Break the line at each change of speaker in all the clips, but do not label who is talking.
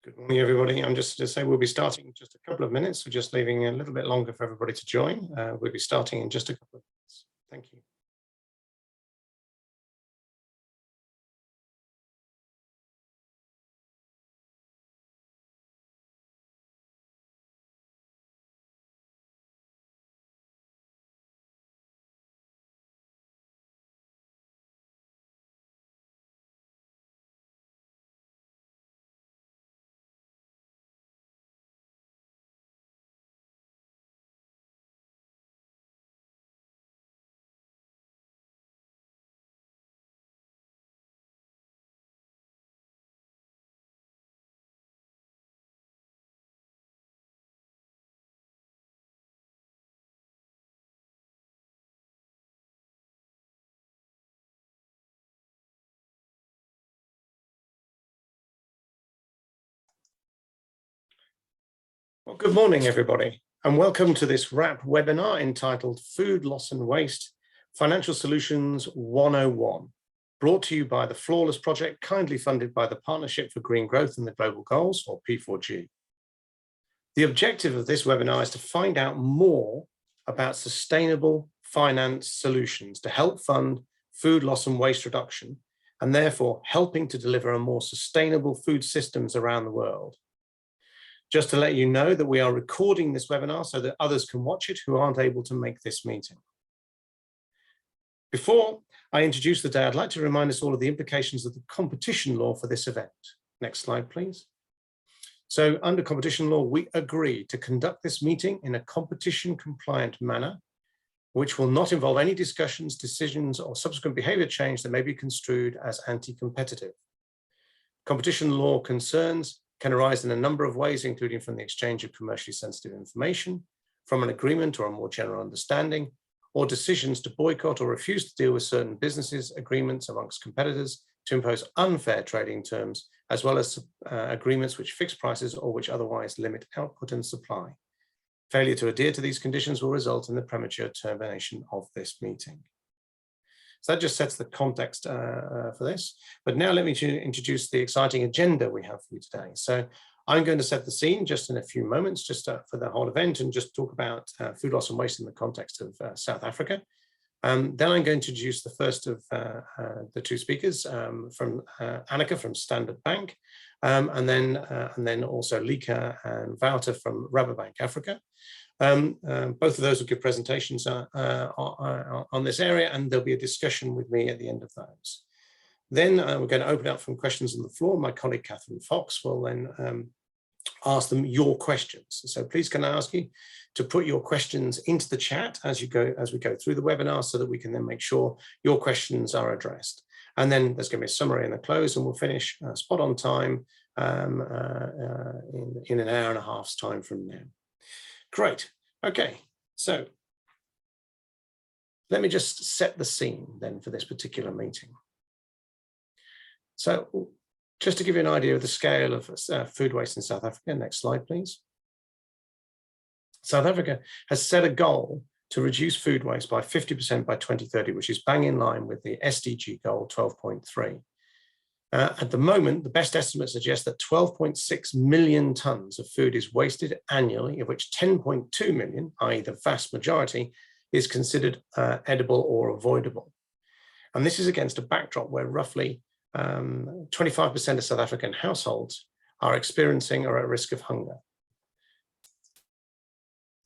Good morning, everybody. I'm just to say we'll be starting in just a couple of minutes. We're just leaving a little bit longer for everybody to join. We'll be starting in just a couple of minutes. Thank you. Well, good morning, everybody, and welcome to this wrap webinar entitled Food Loss and Waste, Financial Solutions 101, brought to you by the Flawless Project, kindly funded by the Partnership for Green Growth and the Global Goals, or P4G. The objective of this webinar is to find out more about sustainable finance solutions to help fund food loss and waste reduction, and therefore helping to deliver a more sustainable food systems around the world. Just to let you know that we are recording this webinar so that others can watch it who aren't able to make this meeting. Before I introduce the day, I'd like to remind us all of the implications of the competition law for this event. Next slide, please. So under competition law, we agree to conduct this meeting in a competition compliant manner, which will not involve any discussions, decisions, or subsequent behavior change that may be construed as anti-competitive. Competition law concerns can arise in a number of ways, including from the exchange of commercially sensitive information, from an agreement or a more general understanding, or decisions to boycott or refuse to deal with certain businesses, agreements amongst competitors to impose unfair trading terms, as well as agreements which fix prices or which otherwise limit output and supply. Failure to adhere to these conditions will result in the premature termination of this meeting. So that just sets the context for this. But now let me introduce the exciting agenda we have for you today. So I'm going to set the scene just in a few moments, just for the whole event, and just talk about food loss and waste in the context of South Africa. Then I'm going to introduce the first of the two speakers, from Annika from Standard Bank, and then also Lika and Wouter from Rabobank Africa. Both of those will give presentations on this area, and there'll be a discussion with me at the end of those. Then we're going to open up from questions on the floor. My colleague Catherine Fox will then ask them your questions. So please can I ask you to put your questions into the chat as we go through the webinar, so that we can then make sure your questions are addressed. And then there's going to be a summary in the close, and we'll finish spot on time in an hour and a half's time from now. Great. Okay, so let me just set the scene then for this particular meeting. So just to give you an idea of the scale of food waste in South Africa, next slide, please. South Africa has set a goal to reduce food waste by 50% by 2030, which is bang in line with the SDG goal 12.3. At the moment, the best estimates suggest that 12.6 million tons of food is wasted annually, of which 10.2 million, i.e. the vast majority, is considered edible or avoidable. And this is against a backdrop where roughly 25% of South African households are experiencing or at risk of hunger.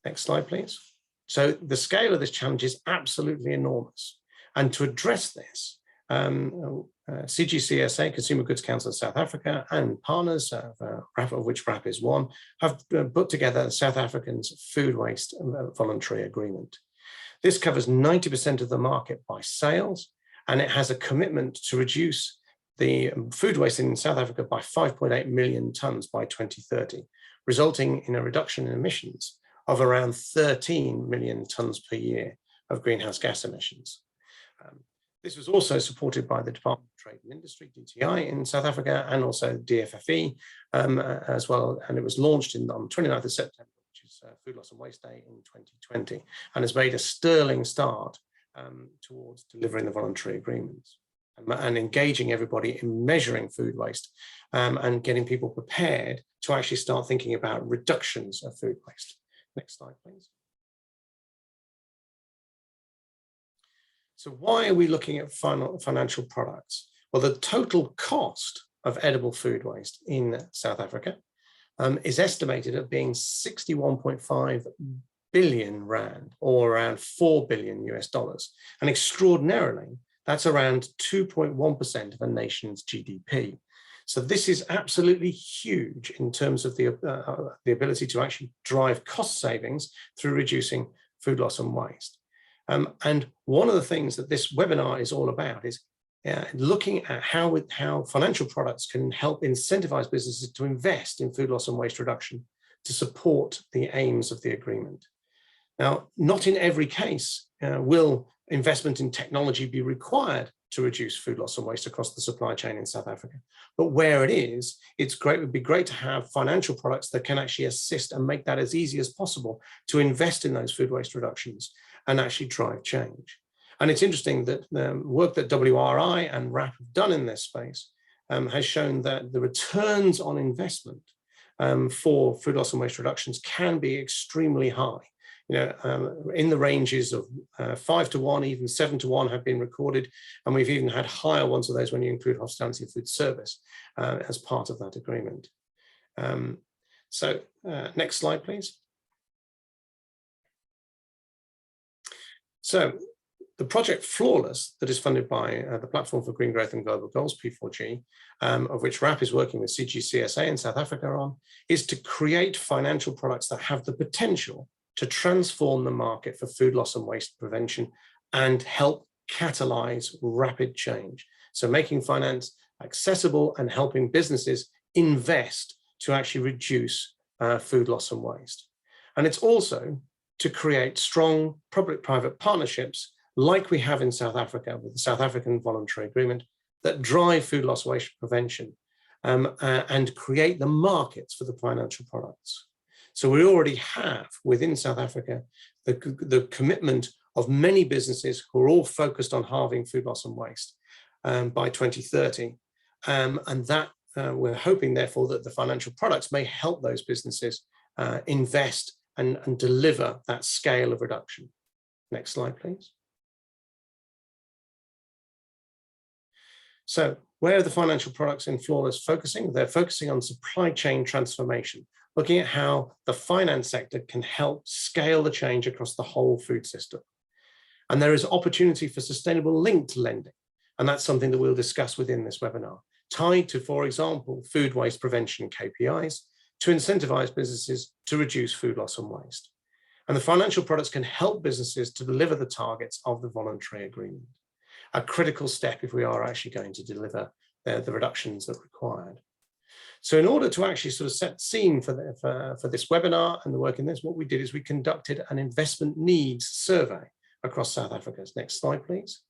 Next slide, please. So the scale of this challenge is absolutely enormous. And to address this, CGCSA, Consumer Goods Council of South Africa, and partners, of which WRAP is one, have put together South Africans Food Waste Voluntary Agreement. This covers 90% of the market by sales, and it has a commitment to reduce the food waste in South Africa by 5.8 million tons by 2030, resulting in a reduction in emissions of around 13 million tons per year of greenhouse gas emissions. This was also supported by the Department of Trade and Industry, DTI, in South Africa, and also DFFE as well. And it was launched on 29th of September, which is Food Loss and Waste Day in 2020, and has made a sterling start towards delivering the voluntary agreements. and engaging everybody in measuring food waste and getting people prepared to actually start thinking about reductions of food waste. Next slide, please. So why are we looking at financial products? Well, the total cost of edible food waste in South Africa is estimated at being 61.5 billion rand, or around $4 billion US. And extraordinarily, that's around 2.1% of a nation's GDP. So this is absolutely huge in terms of the ability to actually drive cost savings through reducing food loss and waste. And one of the things that this webinar is all about is looking at how financial products can help incentivize businesses to invest in food loss and waste reduction to support the aims of the agreement. Now, not in every case will investment in technology be required to reduce food loss and waste across the supply chain in South Africa. But where it is, it would be great to have financial products that can actually assist and make that as easy as possible to invest in those food waste reductions and actually drive change. And it's interesting that the work that WRI and RAP have done in this space has shown that the returns on investment for food loss and waste reductions can be extremely high. In the ranges of 5 to 1, even 7 to 1 have been recorded. And we've even had higher ones of those when you include hospitality and food service as part of that agreement. Next slide, please. So the project Flawless, that is funded by the Platform for Green Growth and Global Goals, P4G, of which RAP is working with CGCSA in South Africa on, is to create financial products that have the potential to transform the market for food loss and waste prevention and help catalyze rapid change. So making finance accessible and helping businesses invest to actually reduce food loss and waste. And it's also to create strong public-private partnerships like we have in South Africa with the South African Voluntary Agreement that drive food loss waste prevention and create the markets for the financial products. So we already have within South Africa the commitment of many businesses who are all focused on halving food loss and waste by 2030. And that we're hoping, therefore, that the financial products may help those businesses invest and deliver that scale of reduction. Next slide, please. So where are the financial products in Flawless focusing? They're focusing on supply chain transformation, looking at how the finance sector can help scale the change across the whole food system. And there is opportunity for sustainable linked lending. And that's something that we'll discuss within this webinar, tied to, for example, food waste prevention KPIs to incentivize businesses to reduce food loss and waste. And the financial products can help businesses to deliver the targets of the voluntary agreement, a critical step if we are actually going to deliver the reductions that are required. So in order to actually sort of set the scene for this webinar and the work in this, what we did is we conducted an investment needs survey across South Africa. Next slide, please.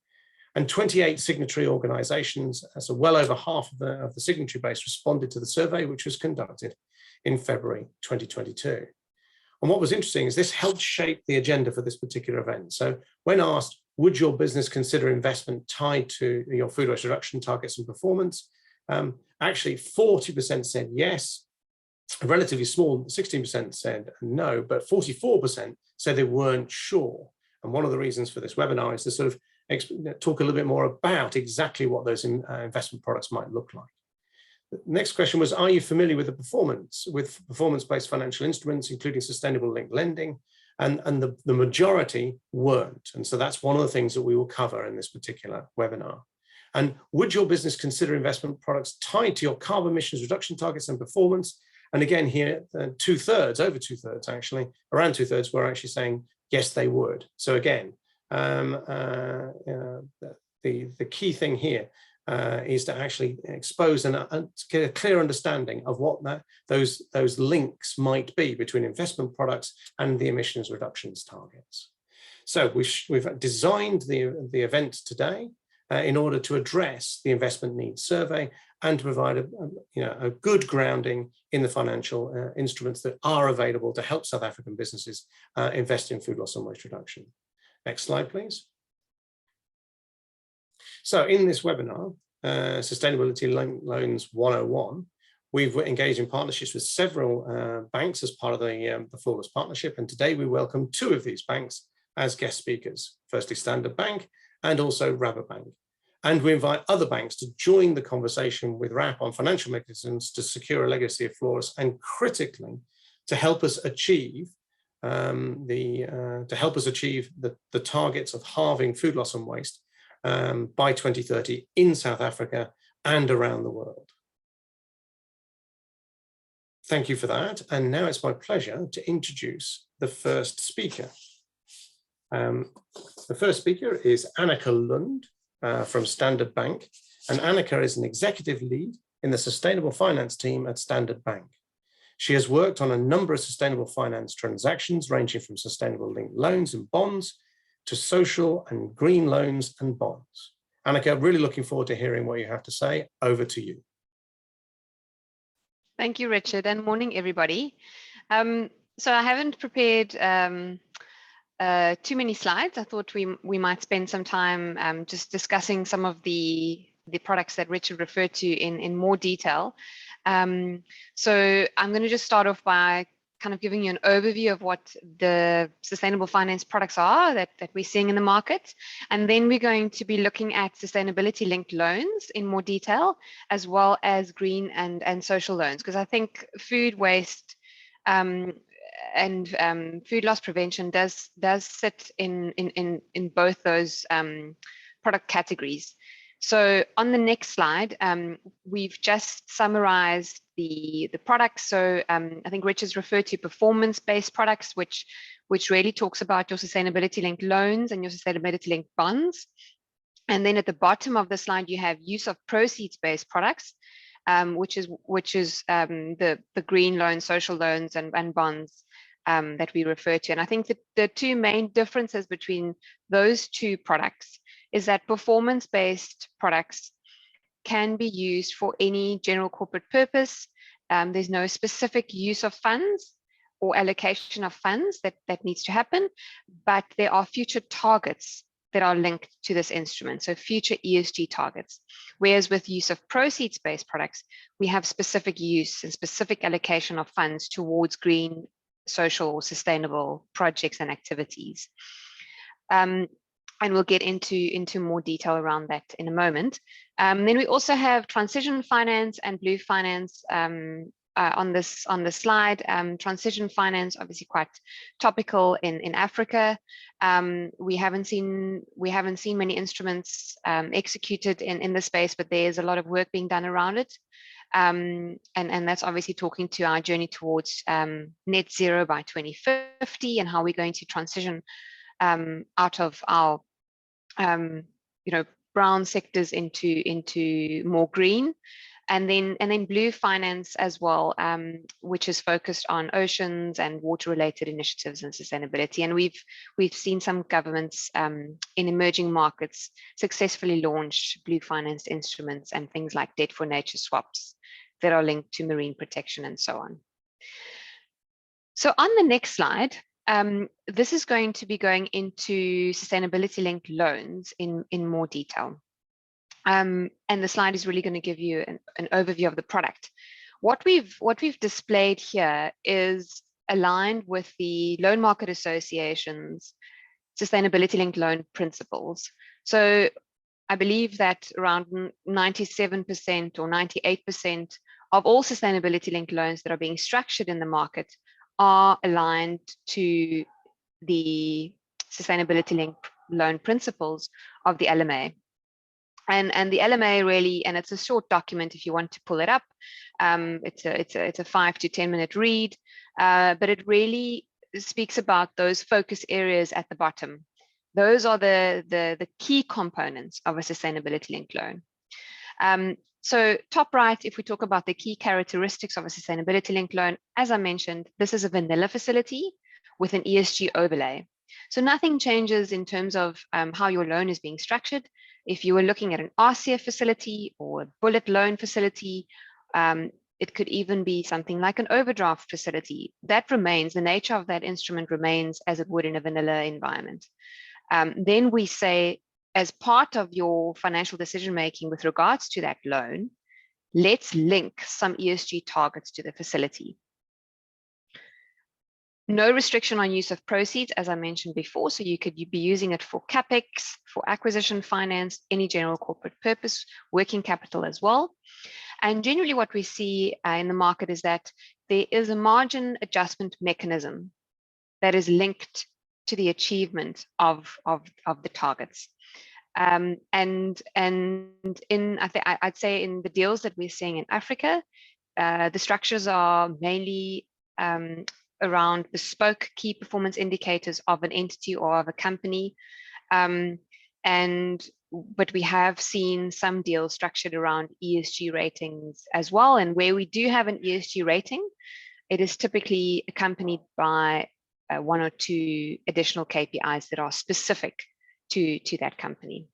And 28 signatory organizations, so well over half of the signatory base, responded to the survey, which was conducted in February 2022. And what was interesting is this helped shape the agenda for this particular event. So when asked, would your business consider investment tied to your food waste reduction targets and performance? Actually, 40% said yes, a relatively small 16% said no, but 44% said they weren't sure. And one of the reasons for this webinar is to sort of talk a little bit more about exactly what those investment products might look like. The next question was, are you familiar with performance-based financial instruments, including sustainable linked lending? And the majority weren't. And so that's one of the things that we will cover in this particular webinar. And would your business consider investment products tied to your carbon emissions reduction targets and performance? And again, here, over two-thirds actually, around two-thirds were actually saying, yes, they would. So again, the key thing here is to actually expose and get a clear understanding of what those links might be between investment products and the emissions reductions targets. So we've designed the event today in order to address the investment needs survey and to provide a good grounding in the financial instruments that are available to help South African businesses invest in food loss and waste reduction. Next slide, please. So in this webinar, Sustainability Loans 101, we've engaged in partnerships with several banks as part of the Flawless Partnership, and today we welcome two of these banks as guest speakers, firstly Standard Bank and also Rabobank. And we invite other banks to join the conversation with RAP on financial mechanisms to secure a legacy of Flawless, and critically, to help us achieve the targets of halving food loss and waste by 2030 in South Africa and around the world. Thank you for that. And now it's my pleasure to introduce the first speaker. The first speaker is Annika Lund from Standard Bank. And Annika is an executive lead in the sustainable finance team at Standard Bank. She has worked on a number of sustainable finance transactions ranging from sustainable linked loans and bonds to social and green loans and bonds. Annika, really looking forward to hearing what you have to say. Over to you.
Thank you, Richard, and morning, everybody. So I haven't prepared too many slides. I thought we might spend some time just discussing some of the products that Richard referred to in more detail. So I'm going to just start off by kind of giving you an overview of what the sustainable finance products are that we're seeing in the market. And then we're going to be looking at sustainability linked loans in more detail, as well as green and social loans, because I think food waste and food loss prevention does sit in both those product categories. So on the next slide, we've just summarized the products. So I think Richard's referred to performance-based products, which really talks about your sustainability-linked loans and your sustainability-linked bonds. And then at the bottom of the slide, you have use of proceeds-based products, which is the green loans, social loans, and bonds that we refer to. And I think that the two main differences between those two products is that performance-based products can be used for any general corporate purpose. There's no specific use of funds or allocation of funds that needs to happen, but there are future targets that are linked to this instrument, so future ESG targets. Whereas with use of proceeds-based products, we have specific use and specific allocation of funds towards green, social, sustainable projects and activities. And we'll get into more detail around that in a moment. Then we also have transition finance and blue finance on this slide. Transition finance, obviously quite topical in Africa. We haven't seen many instruments executed in this space, but there's a lot of work being done around it. And that's obviously talking to our journey towards net zero by 2050 and how we're going to transition out of our brown sectors into more green, and then blue finance as well, which is focused on oceans and water-related initiatives and sustainability. And we've seen some governments in emerging markets successfully launch blue finance instruments and things like debt for nature swaps that are linked to marine protection and so on. So on the next slide, this is going to be going into sustainability-linked loans in more detail. And the slide is really going to give you an overview of the product. What we've displayed here is aligned with the Loan Market Association's sustainability-linked loan principles. So I believe that around 97% or 98% of all sustainability-linked loans that are being structured in the market are aligned to the sustainability-linked loan principles of the LMA. And the LMA really, and it's a short document if you want to pull it up. It's a 5 to 10 minute read, but it really speaks about those focus areas at the bottom. Those are the key components of a sustainability-linked loan. So top right, if we talk about the key characteristics of a sustainability-linked loan, as I mentioned, this is a vanilla facility with an ESG overlay. So nothing changes in terms of how your loan is being structured. If you were looking at an RCF facility or a bullet loan facility, it could even be something like an overdraft facility. That remains, the nature of that instrument remains as it would in a vanilla environment. Then we say as part of your financial decision making with regards to that loan, let's link some ESG targets to the facility. No restriction on use of proceeds, as I mentioned before, so you could be using it for CapEx, for acquisition finance, any general corporate purpose, working capital as well. And generally what we see in the market is that there is a margin adjustment mechanism that is linked to the achievement of the targets. And I'd say in the deals that we're seeing in Africa, the structures are mainly around bespoke key performance indicators of an entity or of a company. But we have seen some deals structured around ESG ratings as well. And where we do have an ESG rating, it is typically accompanied by 1 or 2 additional KPIs that are specific to that company.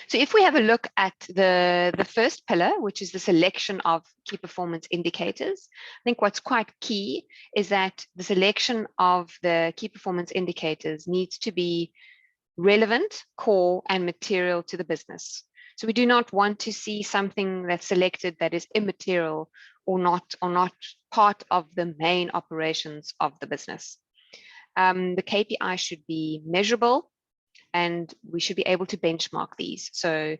So if we have a look at the first pillar, which is the selection of key performance indicators, I think what's quite key is that the selection of the key performance indicators needs to be relevant, core, and material to the business. So we do not want to see something that's selected that is immaterial or not part of the main operations of the business. The KPI should be measurable, and we should be able to benchmark these. So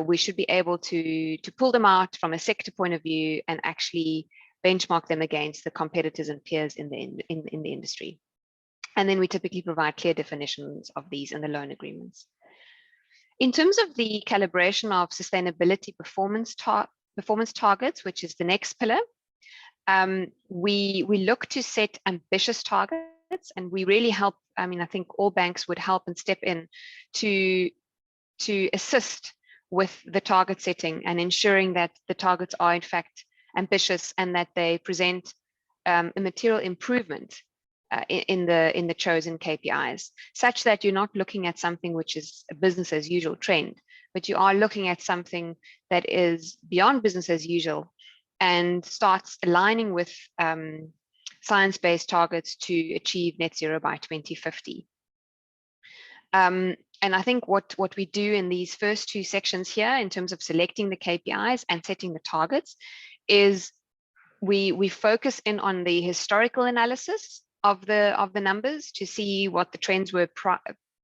we should be able to pull them out from a sector point of view and actually benchmark them against the competitors and peers in the industry. And then we typically provide clear definitions of these in the loan agreements. In terms of the calibration of sustainability performance targets, which is the next pillar, we look to set ambitious targets, and we really help. I mean, I think all banks would help and step in to assist with the target setting and ensuring that the targets are in fact ambitious and that they present a material improvement in the chosen KPIs, such that you're not looking at something which is a business as usual trend, but you are looking at something that is beyond business as usual and starts aligning with science-based targets to achieve net zero by 2050. And I think what we do in these first 2 sections here in terms of selecting the KPIs and setting the targets is we focus in on the historical analysis of the numbers to see what the trends were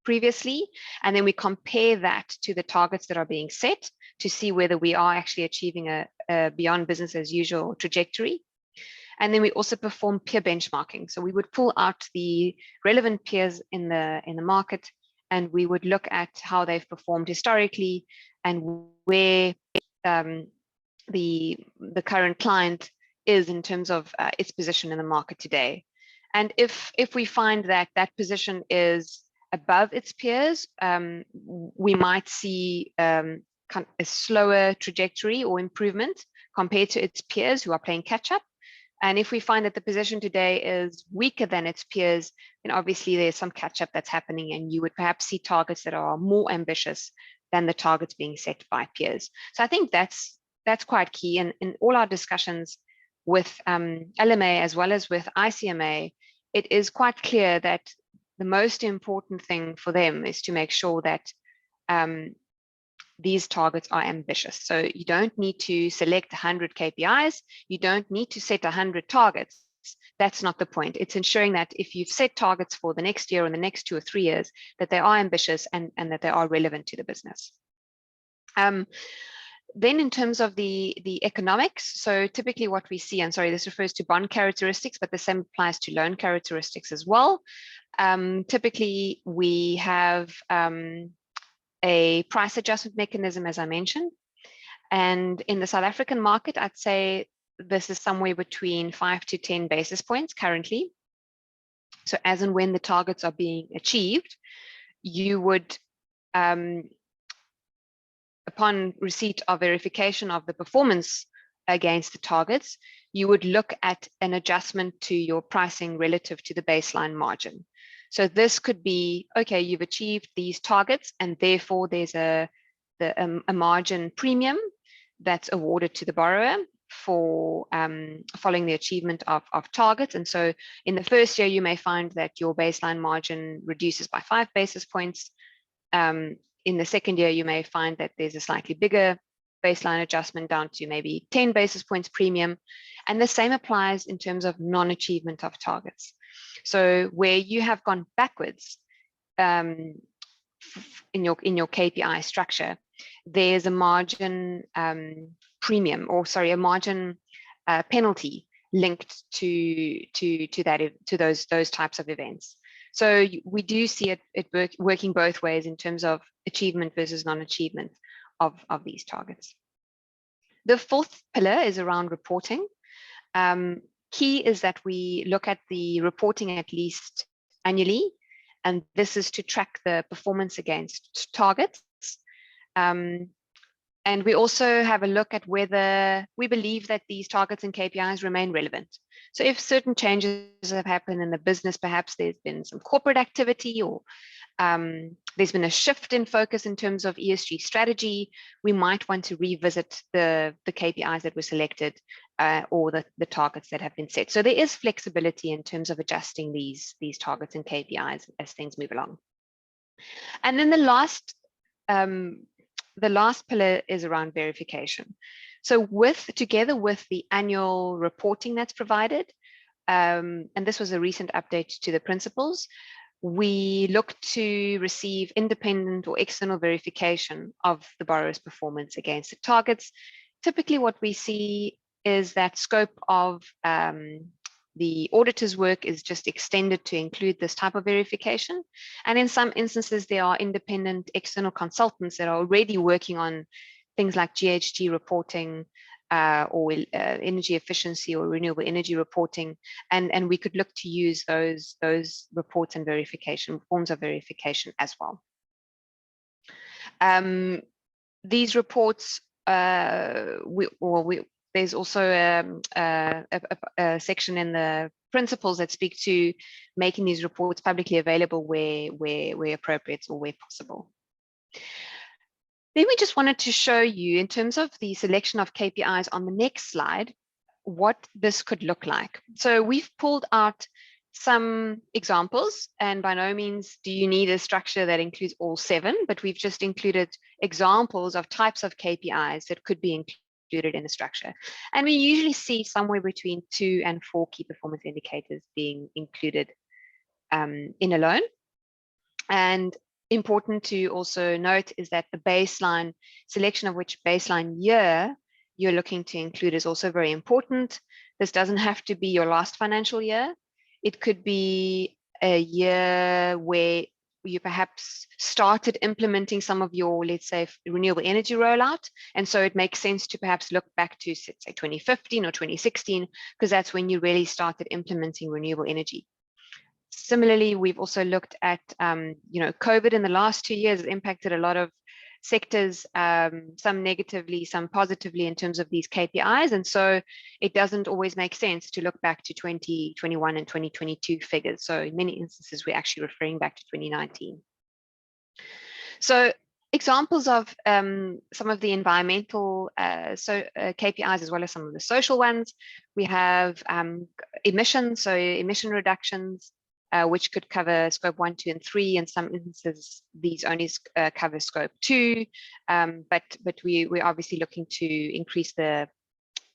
previously, and then we compare that to the targets that are being set to see whether we are actually achieving a beyond business as usual trajectory. And then we also perform peer benchmarking. So we would pull out the relevant peers in the market, and we would look at how they've performed historically and where the current client is in terms of its position in the market today. And if we find that that position is above its peers, we might see kind of a slower trajectory or improvement compared to its peers who are playing catch up. And if we find that the position today is weaker than its peers, then obviously there's some catch up that's happening, and you would perhaps see targets that are more ambitious than the targets being set by peers. So I think that's quite key. And in all our discussions with LMA as well as with ICMA, it is quite clear that the most important thing for them is to make sure that these targets are ambitious. So you don't need to select 100 KPIs. You don't need to set 100 targets. That's not the point. It's ensuring that if you've set targets for the next year or the next 2 or 3 years, that they are ambitious and that they are relevant to the business. Then in terms of the economics, so typically what we see, and sorry, this refers to bond characteristics, but the same applies to loan characteristics as well. Typically, we have a price adjustment mechanism, as I mentioned. And in the South African market, I'd say this is somewhere between 5 to 10 basis points currently. So as and when the targets are being achieved, you would, upon receipt of verification of the performance against the targets, you would look at an adjustment to your pricing relative to the baseline margin. So this could be, okay, you've achieved these targets and therefore there's a margin premium that's awarded to the borrower for following the achievement of targets. And so in the first year, you may find that your baseline margin reduces by 5 basis points. in the second year, you may find that there's a slightly bigger baseline adjustment down to maybe 10 basis points premium. And the same applies in terms of non-achievement of targets. So where you have gone backwards in your KPI structure, there's a margin premium, or sorry, a margin penalty linked to those types of events. So we do see it working both ways in terms of achievement versus non-achievement of these targets. The fourth pillar is around reporting. Key is that we look at the reporting at least annually, and this is to track the performance against targets. And we also have a look at whether we believe that these targets and KPIs remain relevant. So if certain changes have happened in the business, perhaps there's been some corporate activity, or there's been a shift in focus in terms of ESG strategy, we might want to revisit the KPIs that were selected or the targets that have been set. So there is flexibility in terms of adjusting these targets and KPIs as things move along. And then the last pillar is around verification. So together with the annual reporting that's provided, and this was a recent update to the principles, we look to receive independent or external verification of the borrower's performance against the targets. Typically what we see is that scope of the auditor's work is just extended to include this type of verification. And in some instances, there are independent external consultants that are already working on things like GHG reporting or energy efficiency or renewable energy reporting. And we could look to use those reports and verification, forms of verification as well. These reports, there's also a section in the principles that speak to making these reports publicly available where appropriate or where possible. Then we just wanted to show you, in terms of the selection of KPIs on the next slide, what this could look like. So we've pulled out some examples, and by no means do you need a structure that includes all 7, but we've just included examples of types of KPIs that could be included in the structure. And we usually see somewhere between 2 and 4 key performance indicators being included in a loan. And important to also note is that the baseline selection of which baseline year you're looking to include is also very important. This doesn't have to be your last financial year. It could be a year where you perhaps started implementing some of your, let's say, renewable energy rollout. And so it makes sense to perhaps look back to, say, 2015 or 2016, because that's when you really started implementing renewable energy. Similarly, we've also looked at, COVID in the last 2 years has impacted a lot of sectors, some negatively, some positively in terms of these KPIs. And so it doesn't always make sense to look back to 2021 and 2022 figures. So in many instances, we're actually referring back to 2019. So examples of some of the environmental KPIs as well as some of the social ones. We have emissions, so emission reductions, which could cover scope 1, 2, and 3. In some instances, these only cover scope 2, but we're obviously looking to increase the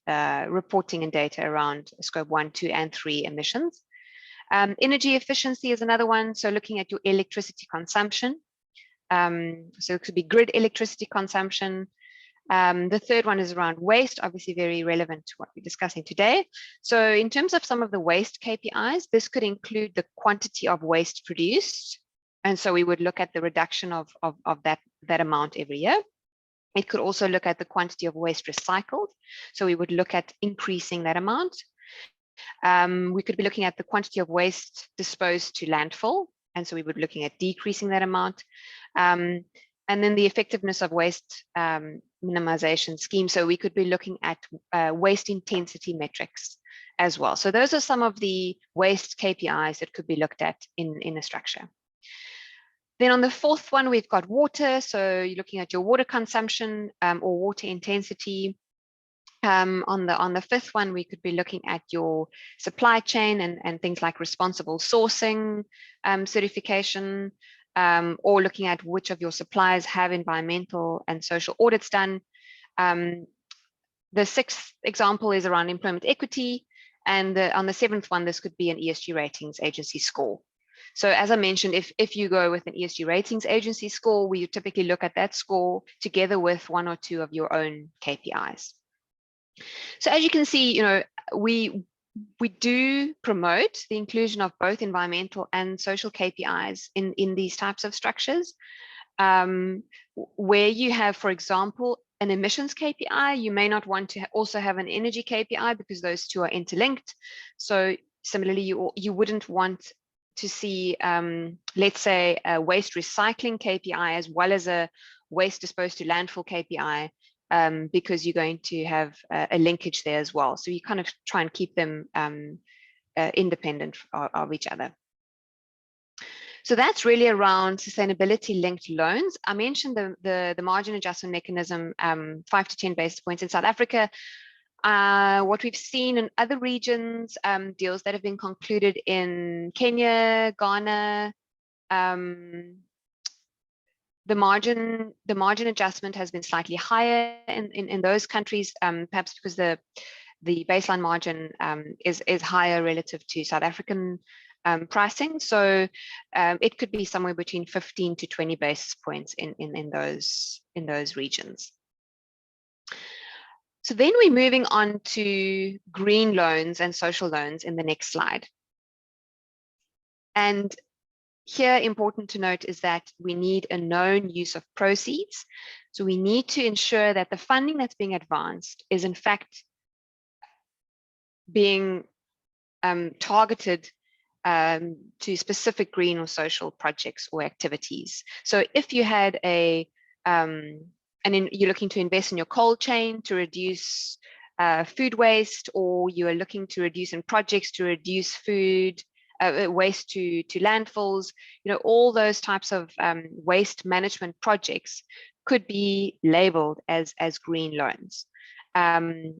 reporting and data around scope 1, 2, and 3 emissions. Energy efficiency is another one, so looking at your electricity consumption. So it could be grid electricity consumption. The third one is around waste, obviously very relevant to what we're discussing today. So in terms of some of the waste KPIs, this could include the quantity of waste produced. And so we would look at the reduction of that amount every year. It could also look at the quantity of waste recycled. So we would look at increasing that amount. We could be looking at the quantity of waste disposed to landfill. And so we would be looking at decreasing that amount. And then the effectiveness of waste minimization scheme. So we could be looking at waste intensity metrics as well. So those are some of the waste KPIs that could be looked at in a structure. Then on the fourth one, we've got water. So you're looking at your water consumption or water intensity. On the fifth one, we could be looking at your supply chain and things like responsible sourcing certification. or looking at which of your suppliers have environmental and social audits done. The sixth example is around employment equity. And on the seventh one, this could be an ESG ratings agency score. So as I mentioned, if you go with an ESG ratings agency score, we typically look at that score together with one or two of your own KPIs. So as you can see, we do promote the inclusion of both environmental and social KPIs in these types of structures. Where you have, for example, an emissions KPI, you may not want to also have an energy KPI because those two are interlinked. So similarly, you wouldn't want to see, let's say, a waste recycling KPI as well as a waste disposed to landfill KPI, because you're going to have a linkage there as well. So you kind of try and keep them independent of each other. So that's really around sustainability linked loans. I mentioned the margin adjustment mechanism, 5 to 10 basis points in South Africa. What we've seen in other regions, deals that have been concluded in Kenya, Ghana, the margin adjustment has been slightly higher in those countries, perhaps because the baseline margin is higher relative to South African pricing. So it could be somewhere between 15 to 20 basis points in those regions. So then we're moving on to green loans and social loans in the next slide. And here, important to note is that we need a known use of proceeds. So we need to ensure that the funding that's being advanced is in fact being targeted to specific green or social projects or activities. So if you had you're looking to invest in your cold chain to reduce food waste, or you are looking to reduce in projects to reduce food waste to landfills, all those types of waste management projects could be labeled as green loans. There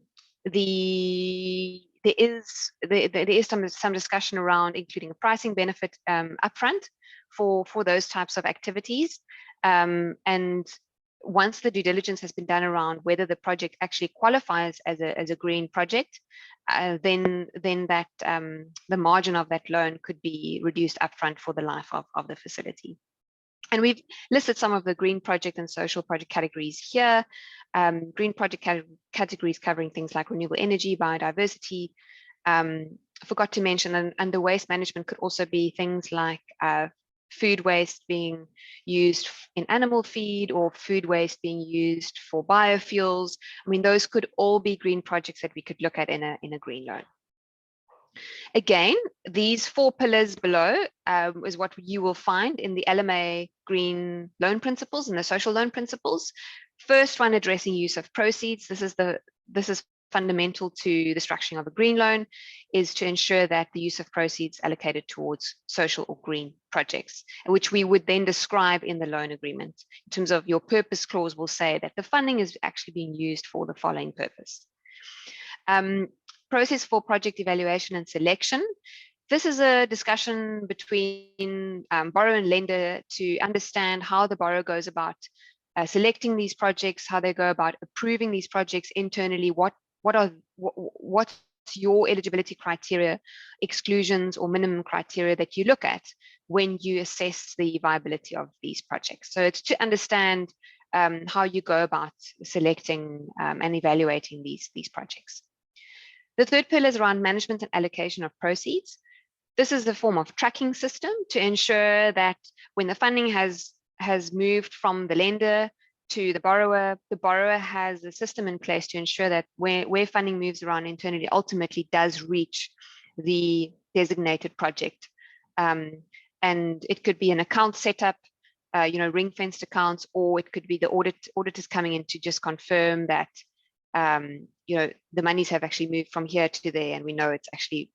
is some discussion around including a pricing benefit upfront for those types of activities. And once the due diligence has been done around whether the project actually qualifies as a green project, then that the margin of that loan could be reduced upfront for the life of the facility. And we've listed some of the green project and social project categories here. Green project categories covering things like renewable energy, biodiversity. Forgot to mention, and the waste management could also be things like food waste being used in animal feed, or food waste being used for biofuels. I mean, those could all be green projects that we could look at in a green loan. Again, these 4 pillars below is what you will find in the LMA green loan principles and the social loan principles. First one, addressing use of proceeds. This is fundamental to the structuring of a green loan, is to ensure that the use of proceeds allocated towards social or green projects, which we would then describe in the loan agreement. In terms of your purpose clause, will say that the funding is actually being used for the following purpose. Process for project evaluation and selection. This is a discussion between borrower and lender to understand how the borrower goes about selecting these projects, how they go about approving these projects internally, what's your eligibility criteria, exclusions or minimum criteria that you look at when you assess the viability of these projects. So it's to understand how you go about selecting and evaluating these projects. The third pillar is around management and allocation of proceeds. This is a form of tracking system to ensure that when the funding has moved from the lender to the borrower has a system in place to ensure that where funding moves around internally ultimately does reach the designated project. And it could be an account setup, ring-fenced accounts, or it could be the auditors coming in to just confirm that the monies have actually moved from here to there, and we know it's actually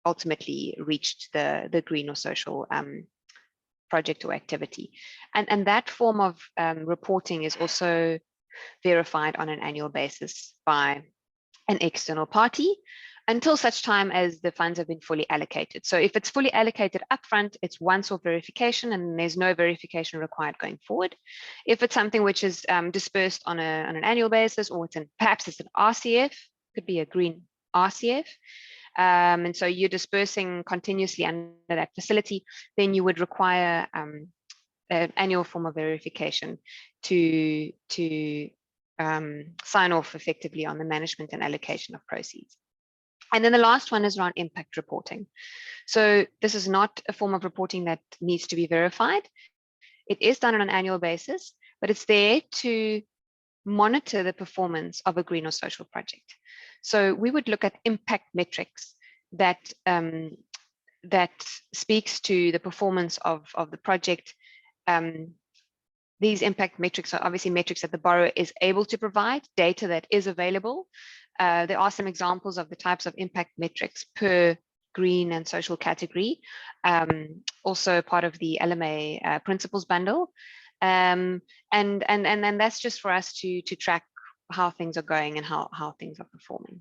ultimately reached the green or social project or activity. And that form of reporting is also verified on an annual basis by an external party. until such time as the funds have been fully allocated. So if it's fully allocated upfront, it's once-off verification and there's no verification required going forward. If it's something which is dispersed on an annual basis, or perhaps it's an RCF, could be a green RCF, and so you're dispersing continuously under that facility, then you would require an annual form of verification to sign off effectively on the management and allocation of proceeds. And then the last one is around impact reporting. So this is not a form of reporting that needs to be verified. It is done on an annual basis, but it's there to monitor the performance of a green or social project. So we would look at impact metrics that that speaks to the performance of the project. These impact metrics are obviously metrics that the borrower is able to provide, data that is available. There are some examples of the types of impact metrics per green and social category, also part of the LMA principles bundle. And that's just for us to track how things are going and how things are performing.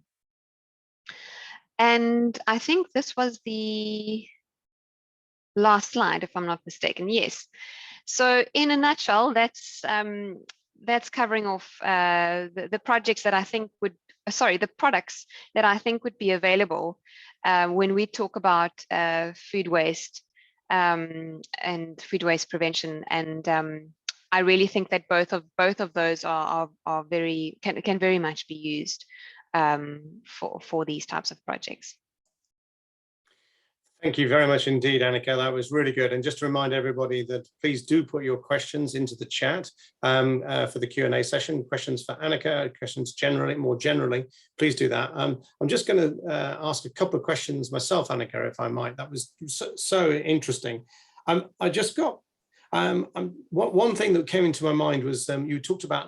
And I think this was the last slide, if I'm not mistaken. Yes. So in a nutshell, that's covering off the projects that I think would, the products that I think would be available when we talk about food waste and food waste prevention. And I really think that both of those are very can very much be used for these types of projects.
Thank you very much indeed, Annika. That was really good. And just to remind everybody that please do put your questions into the chat for the Q&A session. Questions for Annika, questions more generally, please do that. I'm just going to ask a couple of questions myself, Annika, if I might. That was so interesting. I just got one thing that came into my mind was you talked about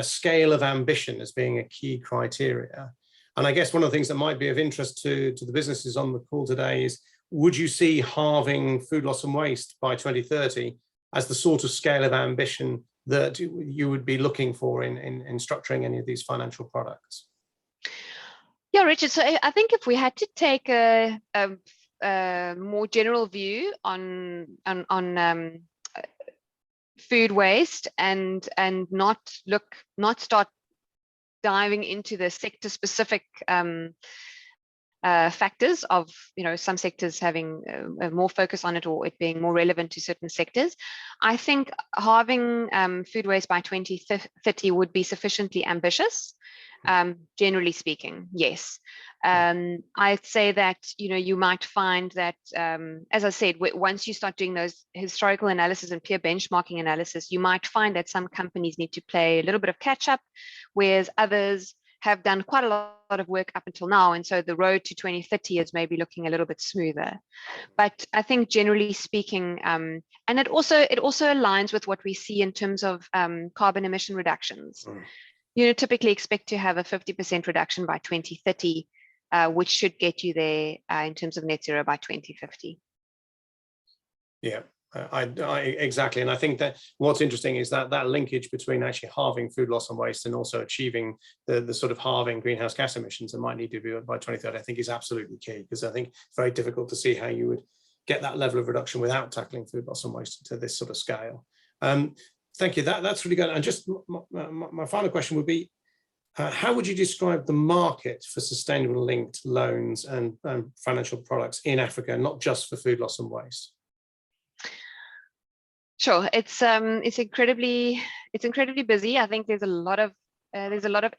scale of ambition as being a key criteria. And I guess one of the things that might be of interest to the businesses on the call today is, would you see halving food loss and waste by 2030 as the sort of scale of ambition that you would be looking for in structuring any of these financial products?
Yeah, Richard, so I think if we had to take a more general view on food waste and not start diving into the sector specific factors of some sectors having more focus on it or it being more relevant to certain sectors, I think halving food waste by 2030 would be sufficiently ambitious. Generally speaking, yes. I'd say that you might find that, as I said, once you start doing those historical analysis and peer benchmarking analysis, you might find that some companies need to play a little bit of catch up, whereas others have done quite a lot of work up until now, and so the road to 2030 is maybe looking a little bit smoother. But I think generally speaking, and it also aligns with what we see in terms of carbon emission reductions. Typically expect to have a 50% reduction by 2030, which should get you there in terms of net zero by 2050.
Yeah, exactly. And I think that what's interesting is that linkage between actually halving food loss and waste and also achieving the sort of halving greenhouse gas emissions that might need to be by 2030, I think is absolutely key, because I think it's very difficult to see how you would get that level of reduction without tackling food loss and waste to this sort of scale. Thank you. That's really good. And just my final question would be, how would you describe the market for sustainable linked loans and financial products in Africa, not just for food loss and waste?
Sure, it's incredibly busy. I think there's a lot of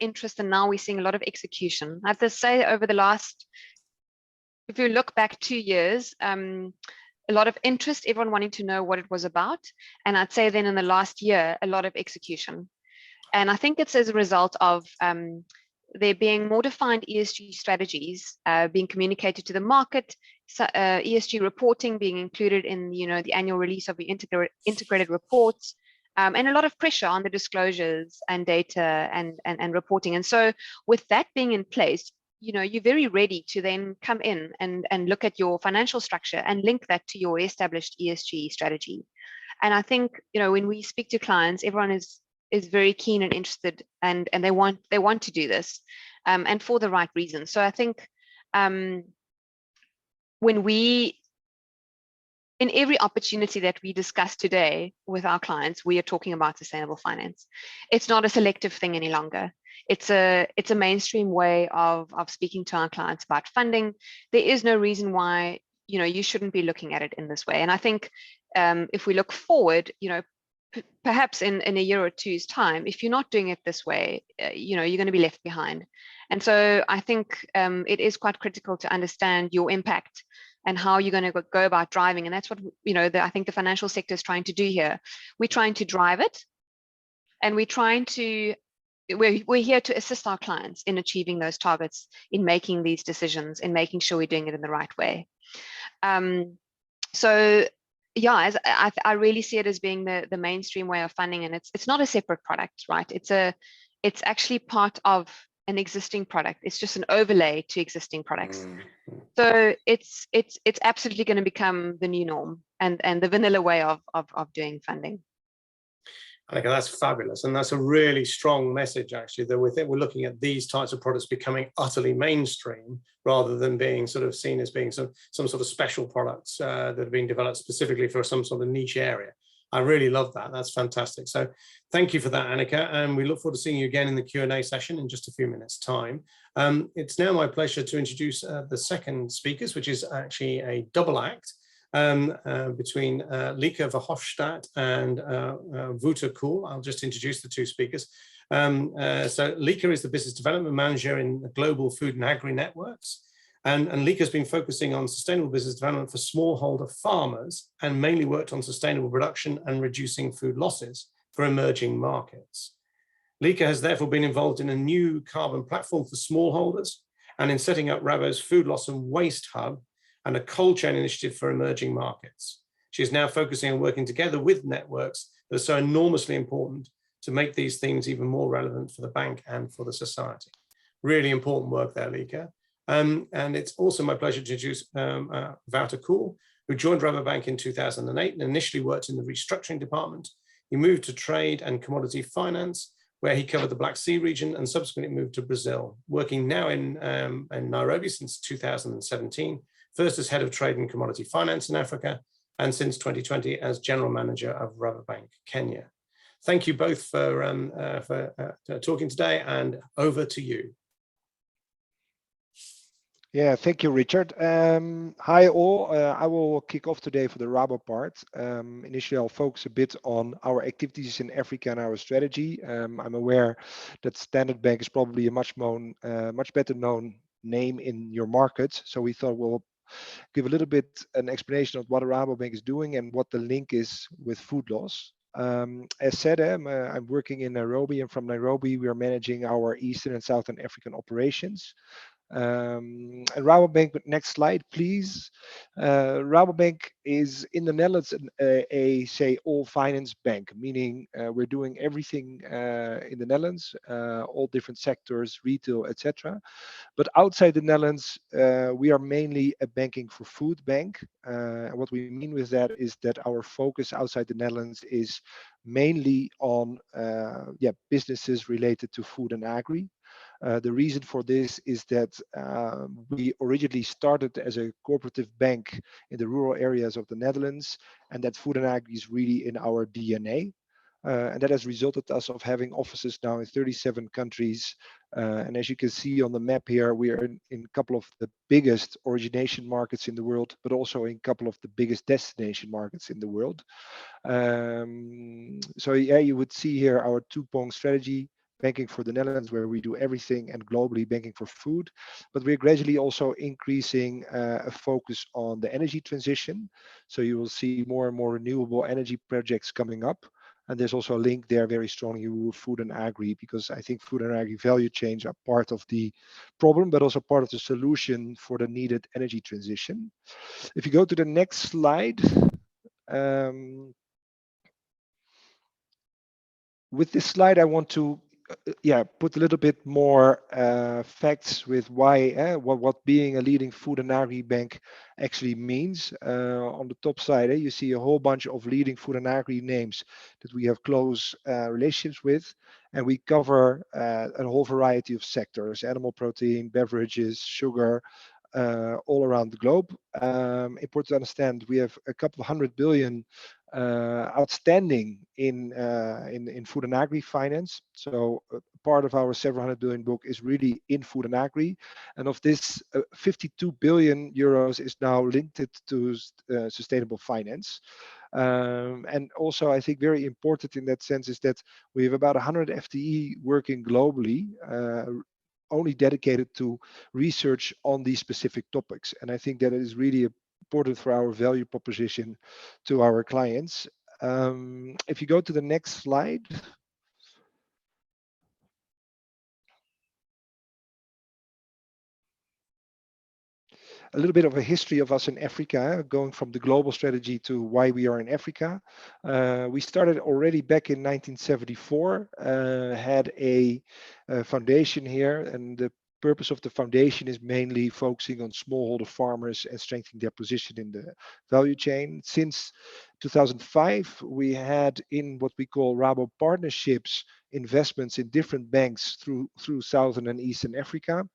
interest, and now we're seeing a lot of execution. I have to say, over the last, if you look back 2 years, a lot of interest, everyone wanting to know what it was about. And I'd say then in the last year, a lot of execution. And I think it's as a result of there being more defined ESG strategies being communicated to the market, ESG reporting being included in the annual release of the integrated reports, and a lot of pressure on the disclosures and data and reporting. And so with that being in place, you're very ready to then come in and look at your financial structure and link that to your established ESG strategy. And I think, when we speak to clients, everyone is very keen and interested, and they want to do this, and for the right reasons. So I think when we, in every opportunity that we discuss today with our clients, we are talking about sustainable finance. It's not a selective thing any longer. It's a mainstream way of speaking to our clients about funding. There is no reason why, you know, you shouldn't be looking at it in this way. And I think if we look forward, you know, perhaps in a year or two's time, if you're not doing it this way, you know, you're going to be left behind. And so I think it is quite critical to understand your impact and how you're going to go about driving. And that's what, you know, I think the financial sector is trying to do here. We're trying to drive it, and we're here to assist our clients in achieving those targets, in making these decisions, in making sure we're doing it in the right way. So yeah, I really see it as being the mainstream way of funding, and it's not a separate product, right? It's actually part of an existing product. It's just an overlay to existing products. So it's absolutely going to become the new norm and the vanilla way of doing funding.
I think that's fabulous, and that's a really strong message, actually, that we're looking at these types of products becoming utterly mainstream rather than being sort of seen as being some sort of special products that are being developed specifically for some sort of niche area. I really love that. That's fantastic. So thank you for that, Annika, and we look forward to seeing you again in the Q&A session in just a few minutes' time. It's now my pleasure to introduce the second speakers, which is actually a double act. Between Lieke Verhofstadt and Wouter Kool. I'll just introduce the two speakers. So Lieke is the Business Development Manager in the Global Food and Agri Networks. And Lieke has been focusing on sustainable business development for smallholder farmers and mainly worked on sustainable production and reducing food losses for emerging markets. Lieke has therefore been involved in a new carbon platform for smallholders and in setting up Rabo's Food Loss and Waste Hub and a cold chain initiative for emerging markets. She is now focusing on working together with networks that are so enormously important to make these themes even more relevant for the bank and for the society. Really important work there, Lieke. And it's also my pleasure to introduce Wouter Kool, who joined Rabobank in 2008 and initially worked in the restructuring department. He moved to trade and commodity finance, where he covered the Black Sea region and subsequently moved to Brazil, working now in Nairobi since 2017. First as head of trade and commodity finance in Africa, and since 2020 as general manager of Rabobank Kenya. Thank you both for talking today, and over to you.
Yeah, thank you, Richard. Hi all. I will kick off today for the Rabo part. Initially, I'll focus a bit on our activities in Africa and our strategy. I'm aware that Standard Bank is probably a much better known name in your market, so we thought we'll give a little bit an explanation of what Rabobank is doing and what the link is with food loss. As said, I'm working in Nairobi, and from Nairobi we are managing our Eastern and Southern African operations. And Rabobank, next slide please. Rabobank is in the Netherlands say all finance bank, meaning we're doing everything in the Netherlands, all different sectors, retail, etc. But outside the Netherlands, we are mainly a banking for food bank. And what we mean with that is that our focus outside the Netherlands is mainly on businesses related to food and agri. The reason for this is that we originally started as a cooperative bank in the rural areas of the Netherlands, and that food and agri is really in our DNA. And that has resulted us of having offices now in 37 countries. And as you can see on the map here, we are in a couple of the biggest origination markets in the world, but also in a couple of the biggest destination markets in the world. So yeah, you would see here our two-pronged strategy: banking for the Netherlands, where we do everything, and globally banking for food. But we're gradually also increasing a focus on the energy transition. So you will see more and more renewable energy projects coming up. And there's also a link there very strongly with food and agri, because I think food and agri value chains are part of the problem, but also part of the solution for the needed energy transition. If you go to the next slide, with this slide, I want to put a little bit more facts with why what being a leading food and agri bank actually means. On the top side, you see a whole bunch of leading food and agri names that we have close relationships with, and we cover a whole variety of sectors: animal protein, beverages, sugar, all around the globe. Important to understand, we have a couple of 100 billion outstanding in food and agri finance. So part of our several hundred billion book is really in food and agri, and of this 52 billion euros is now linked to sustainable finance. And also, I think very important in that sense is that we have about 100 FTE working globally, only dedicated to research on these specific topics. And I think that it is really important for our value proposition to our clients. If you go to the next slide. A little bit of a history of us in Africa, going from the global strategy to why we are in Africa. We started already back in 1974, had a foundation here, and the purpose of the foundation is mainly focusing on smallholder farmers and strengthening their position in the value chain. Since 2005, we had in what we call Rabo partnerships investments in different banks through Southern and Eastern Africa.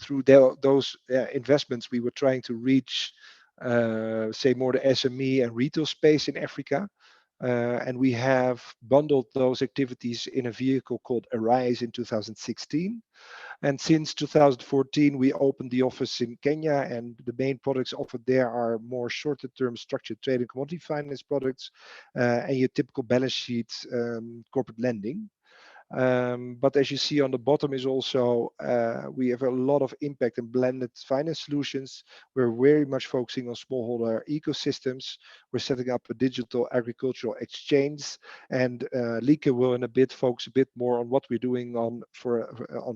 Through those investments, we were trying to reach, say, more the SME and retail space in Africa. And we have bundled those activities in a vehicle called Arise in 2016. And since 2014, we opened the office in Kenya, and the main products offered there are more shorter-term structured trade and commodity finance products, and your typical balance sheet corporate lending. But as you see on the bottom is also, we have a lot of impact in blended finance solutions. We're very much focusing on smallholder ecosystems. We're setting up a digital agricultural exchange, and Lieke will in a bit focus a bit more on what we're doing on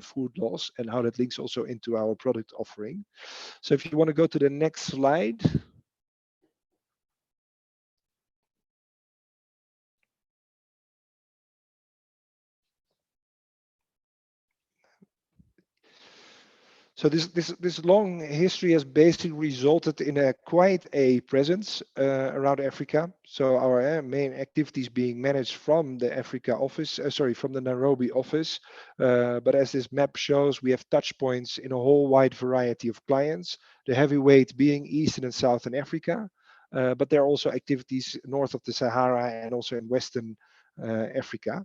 food loss and how that links also into our product offering. So if you want to go to the next slide. So this long history has basically resulted in quite a presence around Africa. So our main activities being managed from the Africa office, from the Nairobi office. But as this map shows, we have touch points in a whole wide variety of clients. The heavyweight being Eastern and Southern Africa, but there are also activities north of the Sahara and also in Western Africa.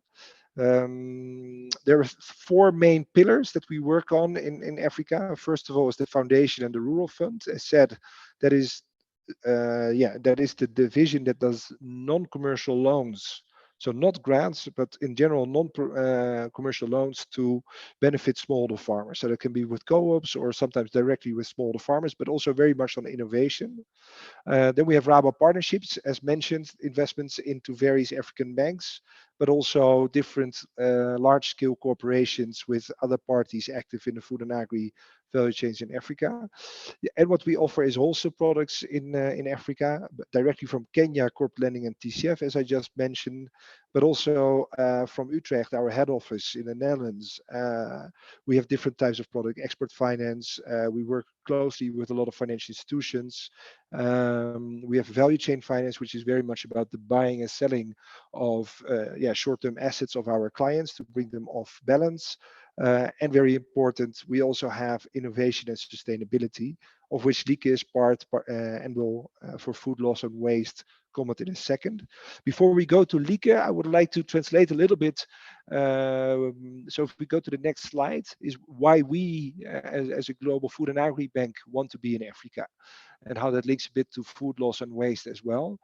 There are four main pillars that we work on in Africa. First of all is the foundation and the rural fund. As said, that is the division that does non-commercial loans. So not grants, but in general non-commercial loans to benefit smallholder farmers. So that can be with co-ops or sometimes directly with smallholder farmers, but also very much on innovation. Then we have Rabo partnerships, as mentioned, investments into various African banks, but also different large-scale corporations with other parties active in the food and agri value chains in Africa. And what we offer is also products in Africa, directly from Kenya, corporate lending and TCF, as I just mentioned, but also from Utrecht, our head office in the Netherlands. We have different types of product, export finance. We work closely with a lot of financial institutions. We have value chain finance, which is very much about the buying and selling of short-term assets of our clients to bring them off balance. And very important, we also have innovation and sustainability, of which Lieke is part and will, for food loss and waste, comment in a second. Before we go to Lieke, I would like to translate a little bit. So if we go to the next slide, is why we, as a global food and agri bank, want to be in Africa, and how that links a bit to food loss and waste as well.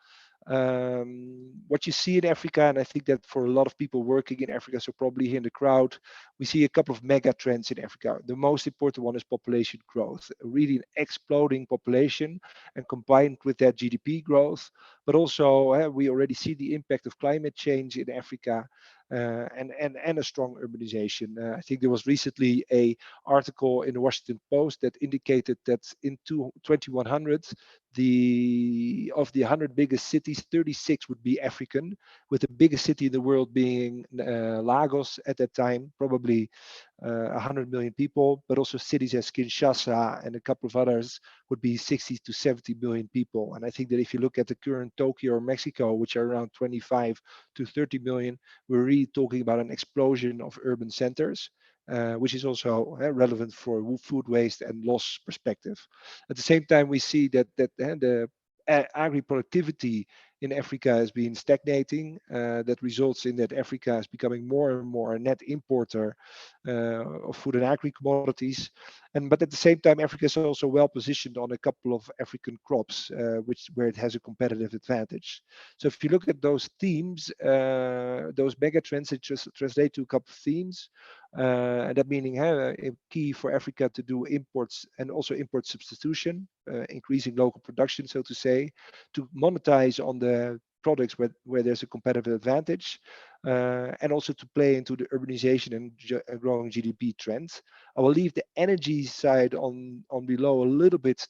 What you see in Africa, and I think that for a lot of people working in Africa, so probably here in the crowd, we see a couple of mega trends in Africa. The most important one is population growth, really an exploding population, and combined with that GDP growth, but also we already see the impact of climate change in Africa. And a strong urbanization. I think there was recently an article in the Washington Post that indicated that in 2100, of the 100 biggest cities, 36 would be African, with the biggest city in the world being Lagos at that time, probably 100 million people, but also cities as Kinshasa and a couple of others would be 60 to 70 million people. And I think that if you look at the current Tokyo or Mexico, which are around 25 to 30 million, we're really talking about an explosion of urban centers. which is also relevant for food waste and loss perspective. At the same time, we see that the agri-productivity in Africa has been stagnating. That results in that Africa is becoming more and more a net importer of food and agri commodities. But at the same time, Africa is also well positioned on a couple of African crops, where it has a competitive advantage. So if you look at those themes, those mega trends, it just translate to a couple of themes. And that meaning a key for Africa to do imports and also import substitution, increasing local production, so to say, to monetize on the products where there's a competitive advantage, and also to play into the urbanization and growing GDP trends. I will leave the energy side on below a little bit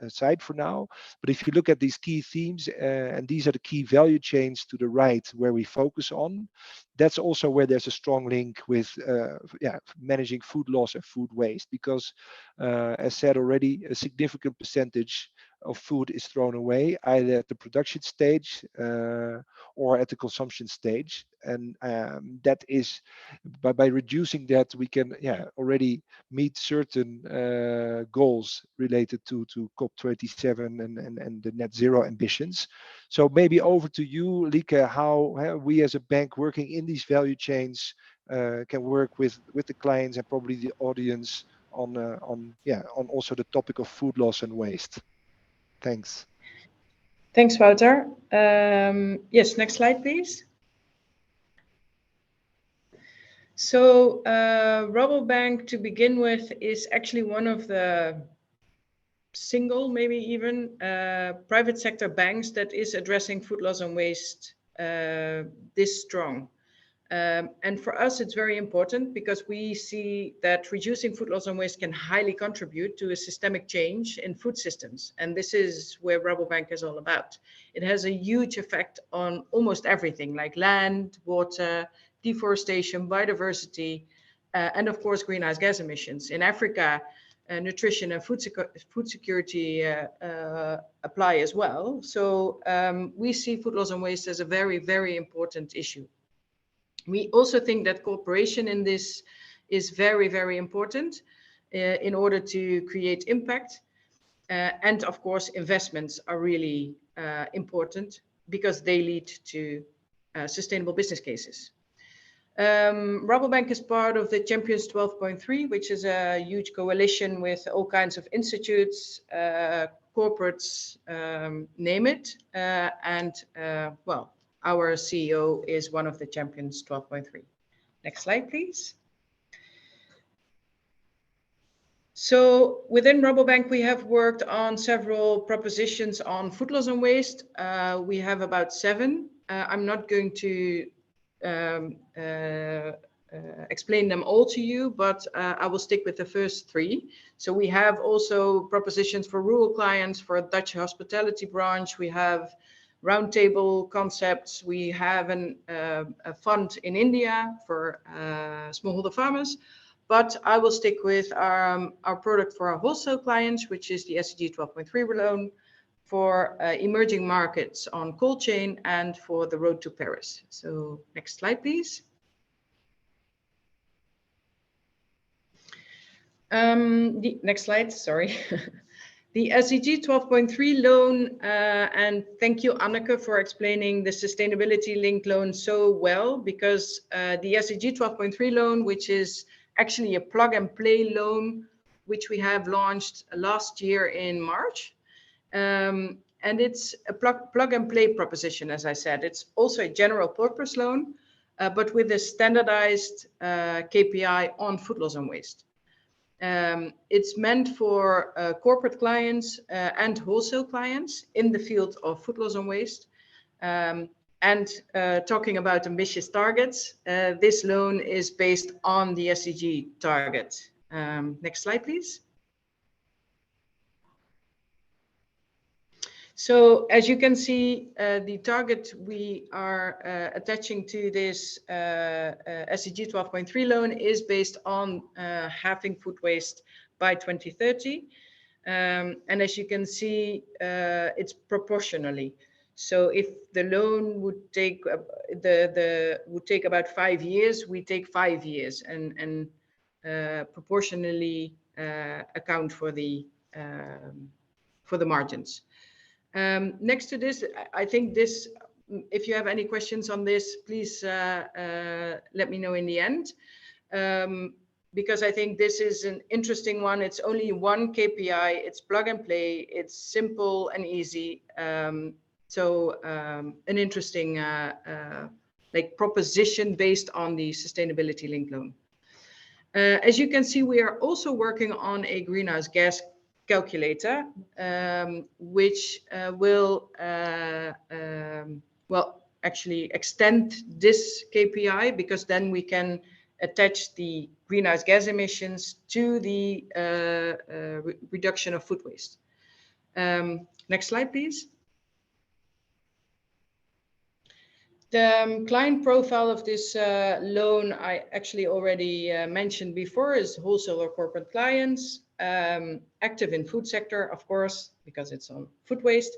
aside for now. But if you look at these key themes, and these are the key value chains to the right where we focus on, that's also where there's a strong link with managing food loss and food waste, because as said already, a significant percentage of food is thrown away either at the production stage or at the consumption stage, and that is by reducing that we can already meet certain goals related to COP27 and the net zero ambitions. So maybe over to you, Lieke, how we as a bank working in these value chains can work with the clients and probably the audience on also the topic of food loss and waste. Thanks.
Thanks, Wouter. Yes, next slide, please. So Rabobank, to begin with, is actually one of the single, maybe even, private sector banks that is addressing food loss and waste this strong. And for us, it's very important because we see that reducing food loss and waste can highly contribute to a systemic change in food systems. And this is where Rabobank is all about. It has a huge effect on almost everything, like land, water, deforestation, biodiversity, and of course, greenhouse gas emissions. In Africa, nutrition and food security apply as well. So we see food loss and waste as a very, very important issue. We also think that cooperation in this is very, very important in order to create impact. And of course, investments are really important because they lead to sustainable business cases. Rabobank is part of the Champions 12.3, which is a huge coalition with all kinds of institutes, corporates, name it. Well, our CEO is one of the Champions 12.3. Next slide, please. So within Rabobank, we have worked on several propositions on food loss and waste. We have about 7. I'm not going to explain them all to you, but I will stick with the first 3. So we have also propositions for rural clients, for a Dutch hospitality branch. We have roundtable concepts. We have a fund in India for smallholder farmers, but I will stick with our product for our wholesale clients, which is the SDG 12.3 loan for emerging markets on cold chain and for the road to Paris. So next slide, please. The next slide, sorry. The SDG 12.3 loan, and thank you, Anneke, for explaining the sustainability linked loan so well, because the SDG 12.3 loan, which is actually a plug and play loan, which we have launched last year in March. And it's a plug and play proposition, as I said. It's also a general purpose loan, but with a standardized KPI on food loss and waste. It's meant for corporate clients and wholesale clients in the field of food loss and waste. And talking about ambitious targets, this loan is based on the SDG target. Next slide, please. So as you can see, the target we are attaching to this SDG 12.3 loan is based on halving food waste by 2030. And as you can see, it's proportionally. So if the loan would take would take about 5 years, we take 5 years and proportionally account for the margins. Next to this, I think this, if you have any questions on this, please let me know in the end. Because I think this is an interesting one. It's only one KPI, it's plug and play, it's simple and easy. So an interesting like proposition based on the sustainability linked loan. As you can see, we are also working on a greenhouse gas calculator, which will well, actually extend this KPI, because then we can attach the greenhouse gas emissions to the reduction of food waste. Next slide, please. The client profile of this loan, I actually already mentioned before, is wholesale or corporate clients, active in food sector, of course, because it's on food waste.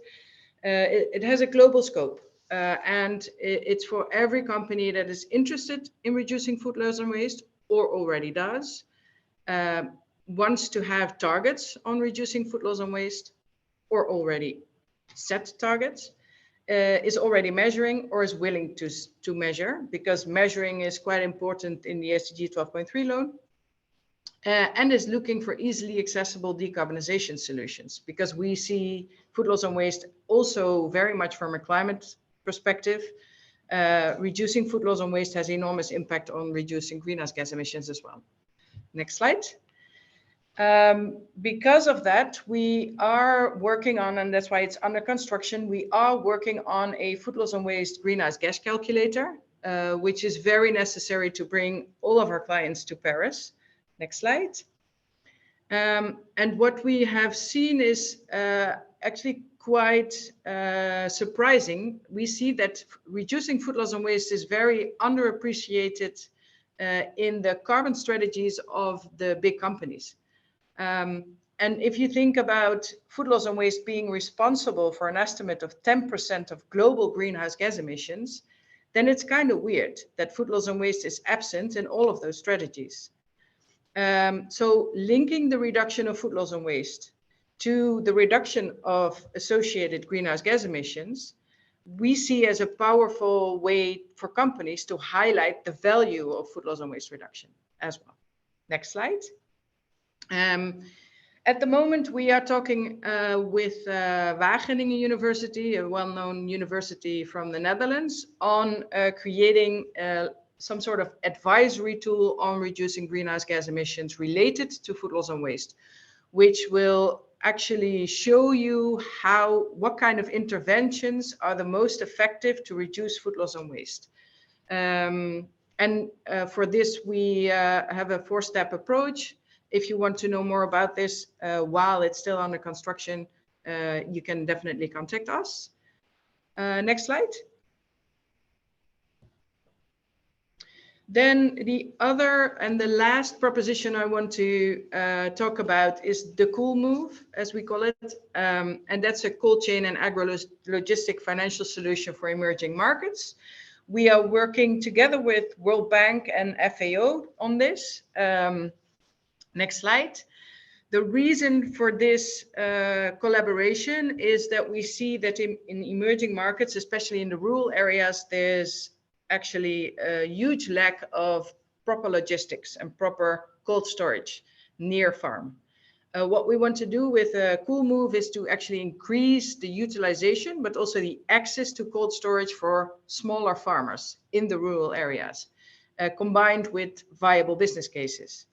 It has a global scope, and it's for every company that is interested in reducing food loss and waste, or already does, wants to have targets on reducing food loss and waste, or already set targets, is already measuring or is willing to measure, because measuring is quite important in the SDG 12.3 loan, and is looking for easily accessible decarbonization solutions, because we see food loss and waste also very much from a climate perspective. Reducing food loss and waste has enormous impact on reducing greenhouse gas emissions as well. Next slide. Because of that, we are working on, and that's why it's under construction, we are working on a food loss and waste greenhouse gas calculator, which is very necessary to bring all of our clients to Paris. Next slide. And what we have seen is actually quite surprising. We see that reducing food loss and waste is very underappreciated in the carbon strategies of the big companies. And if you think about food loss and waste being responsible for an estimate of 10% of global greenhouse gas emissions, then it's kind of weird that food loss and waste is absent in all of those strategies. So linking the reduction of food loss and waste to the reduction of associated greenhouse gas emissions, we see as a powerful way for companies to highlight the value of food loss and waste reduction as well. Next slide. At the moment, we are talking with Wageningen University, a well-known university from the Netherlands, on creating some sort of advisory tool on reducing greenhouse gas emissions related to food loss and waste, which will actually show you what kind of interventions are the most effective to reduce food loss and waste. For this, we have a 4-step approach. If you want to know more about this while it's still under construction, you can definitely contact us. Next slide. Then the other and the last proposition I want to talk about is the cool move, as we call it. And that's a cold chain and agro-logistic financial solution for emerging markets. We are working together with World Bank and FAO on this. Next slide. The reason for this collaboration is that we see that in emerging markets, especially in the rural areas, there's actually a huge lack of proper logistics and proper cold storage near farm. What we want to do with a cool move is to actually increase the utilization, but also the access to cold storage for smaller farmers in the rural areas, combined with viable business cases.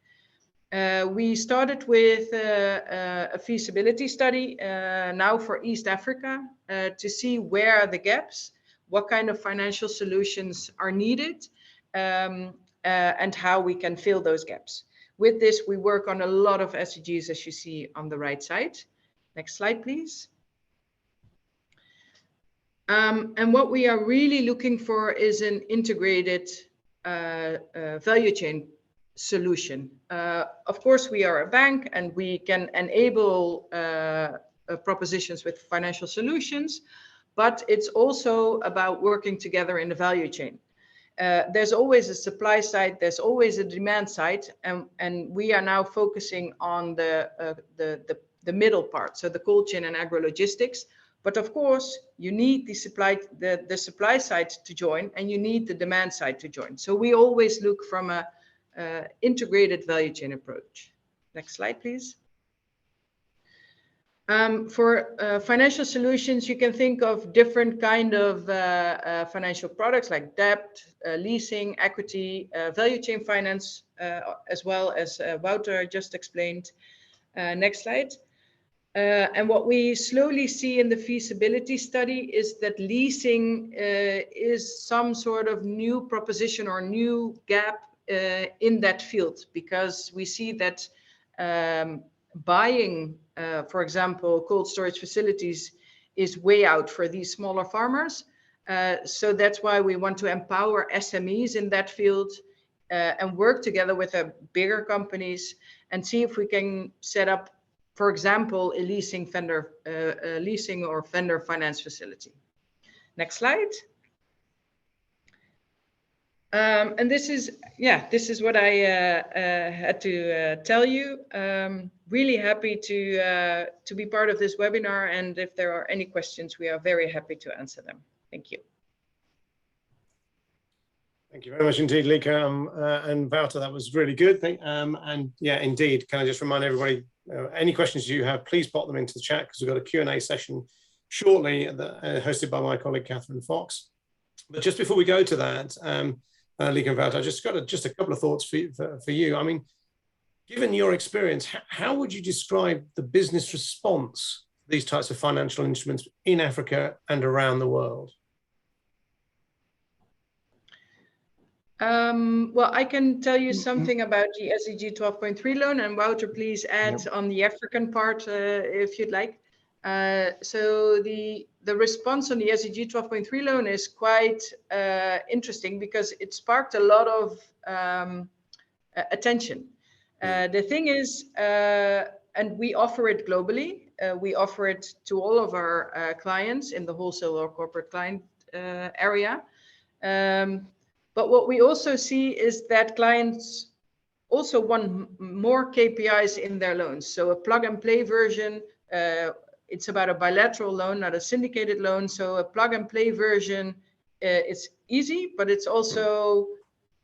We started with a feasibility study now for East Africa to see where are the gaps, what kind of financial solutions are needed, and how we can fill those gaps. With this, we work on a lot of SDGs, as you see on the right side. Next slide, please. And what we are really looking for is an integrated value chain solution. Of course, we are a bank and we can enable propositions with financial solutions, but it's also about working together in the value chain. There's always a supply side, there's always a demand side, and we are now focusing on the middle part, so the cold chain and agro-logistics. But of course, you need the supply side to join, and you need the demand side to join. So we always look from a integrated value chain approach. Next slide, please. For financial solutions, you can think of different kind of financial products like debt, leasing, equity, value chain finance, as well as Wouter just explained. Next slide. And what we slowly see in the feasibility study is that leasing is some sort of new proposition or new gap in that field, because we see that buying, for example, cold storage facilities is way out for these smaller farmers. So that's why we want to empower SMEs in that field and work together with the bigger companies and see if we can set up, for example, a leasing or vendor finance facility. Next slide. And this is what I had to tell you. Really happy to be part of this webinar, and if there are any questions, we are very happy to answer them. Thank you.
Thank you very much indeed, Lieke and Wouter. That was really good. And yeah, indeed, can I just remind everybody, any questions you have, please pop them into the chat, because we've got a Q&A session shortly hosted by my colleague, Catherine Fox. But just before we go to that, Lieke and Wouter, I just got a couple of thoughts for you. I mean, given your experience, how would you describe the business response to these types of financial instruments in Africa and around the world?
Well, I can tell you something about the SDG 12.3 loan, and Wouter, please add on the African part if you'd like. So the response on the SDG 12.3 loan is quite interesting, because it sparked a lot of attention. The thing is, and we offer it globally, we offer it to all of our clients in the wholesale or corporate client area. But what we also see is that clients also want more KPIs in their loans. So a plug and play version, it's about a bilateral loan, not a syndicated loan. So a plug and play version, it's easy, but it's also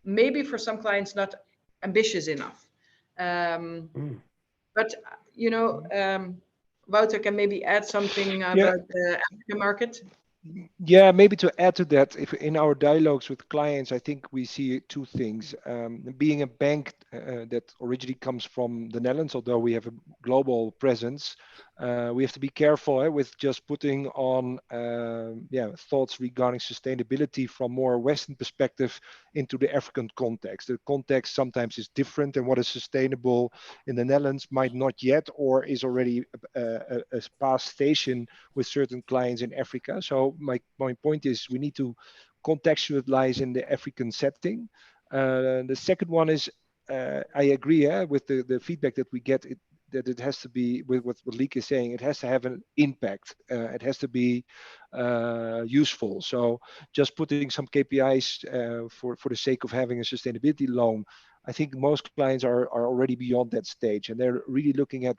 maybe for some clients not ambitious enough. But, you know, Wouter can maybe add something about the African market.
Yeah, maybe to add to that, if in our dialogues with clients, I think we see two things. Being a bank that originally comes from the Netherlands, although we have a global presence, we have to be careful with just putting on thoughts regarding sustainability from more Western perspective into the African context. The context sometimes is different, and what is sustainable in the Netherlands might not yet, or is already a past station with certain clients in Africa. So my point is we need to contextualize in the African setting. The second one is I agree with the feedback that we get, that it has to be, with what Lieke is saying, it has to have an impact. It has to be useful. So just putting some KPIs for the sake of having a sustainability loan, I think most clients are already beyond that stage, and they're really looking at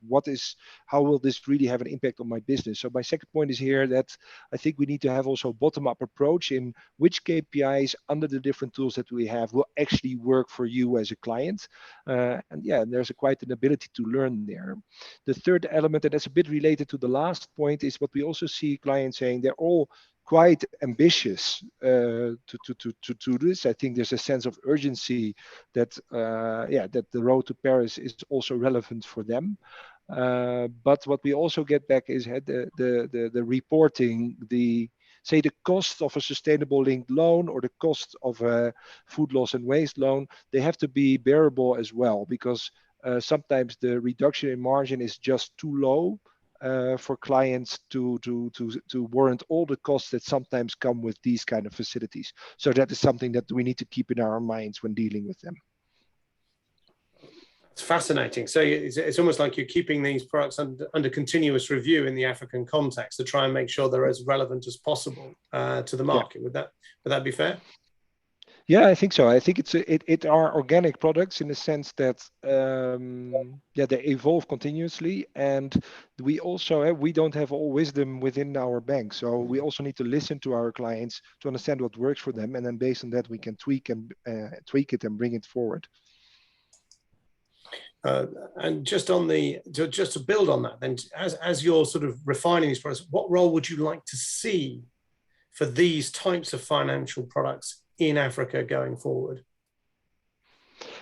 how will this really have an impact on my business. So my second point is here that I think we need to have also a bottom-up approach in which KPIs under the different tools that we have will actually work for you as a client. And there's quite an ability to learn there. The third element, and that's a bit related to the last point, is what we also see clients saying they're all quite ambitious to do this. I think there's a sense of urgency that that the road to Paris is also relevant for them. But what we also get back is the reporting, the cost of a sustainable linked loan or the cost of a food loss and waste loan, they have to be bearable as well, because sometimes the reduction in margin is just too low for clients to warrant all the costs that sometimes come with these kind of facilities. So that is something that we need to keep in our minds when dealing with them.
It's fascinating. So it's almost like you're keeping these products under continuous review in the African context to try and make sure they're as relevant as possible to the market.
Yeah.
Would that be fair?
Yeah, I think so. I think it are organic products in the sense that yeah, they evolve continuously, and we also we don't have all wisdom within our bank, so we also need to listen to our clients to understand what works for them, and then based on that we can tweak it and bring it forward.
And just to build on that, then, as you're sort of refining these products, what role would you like to see for these types of financial products in Africa going forward?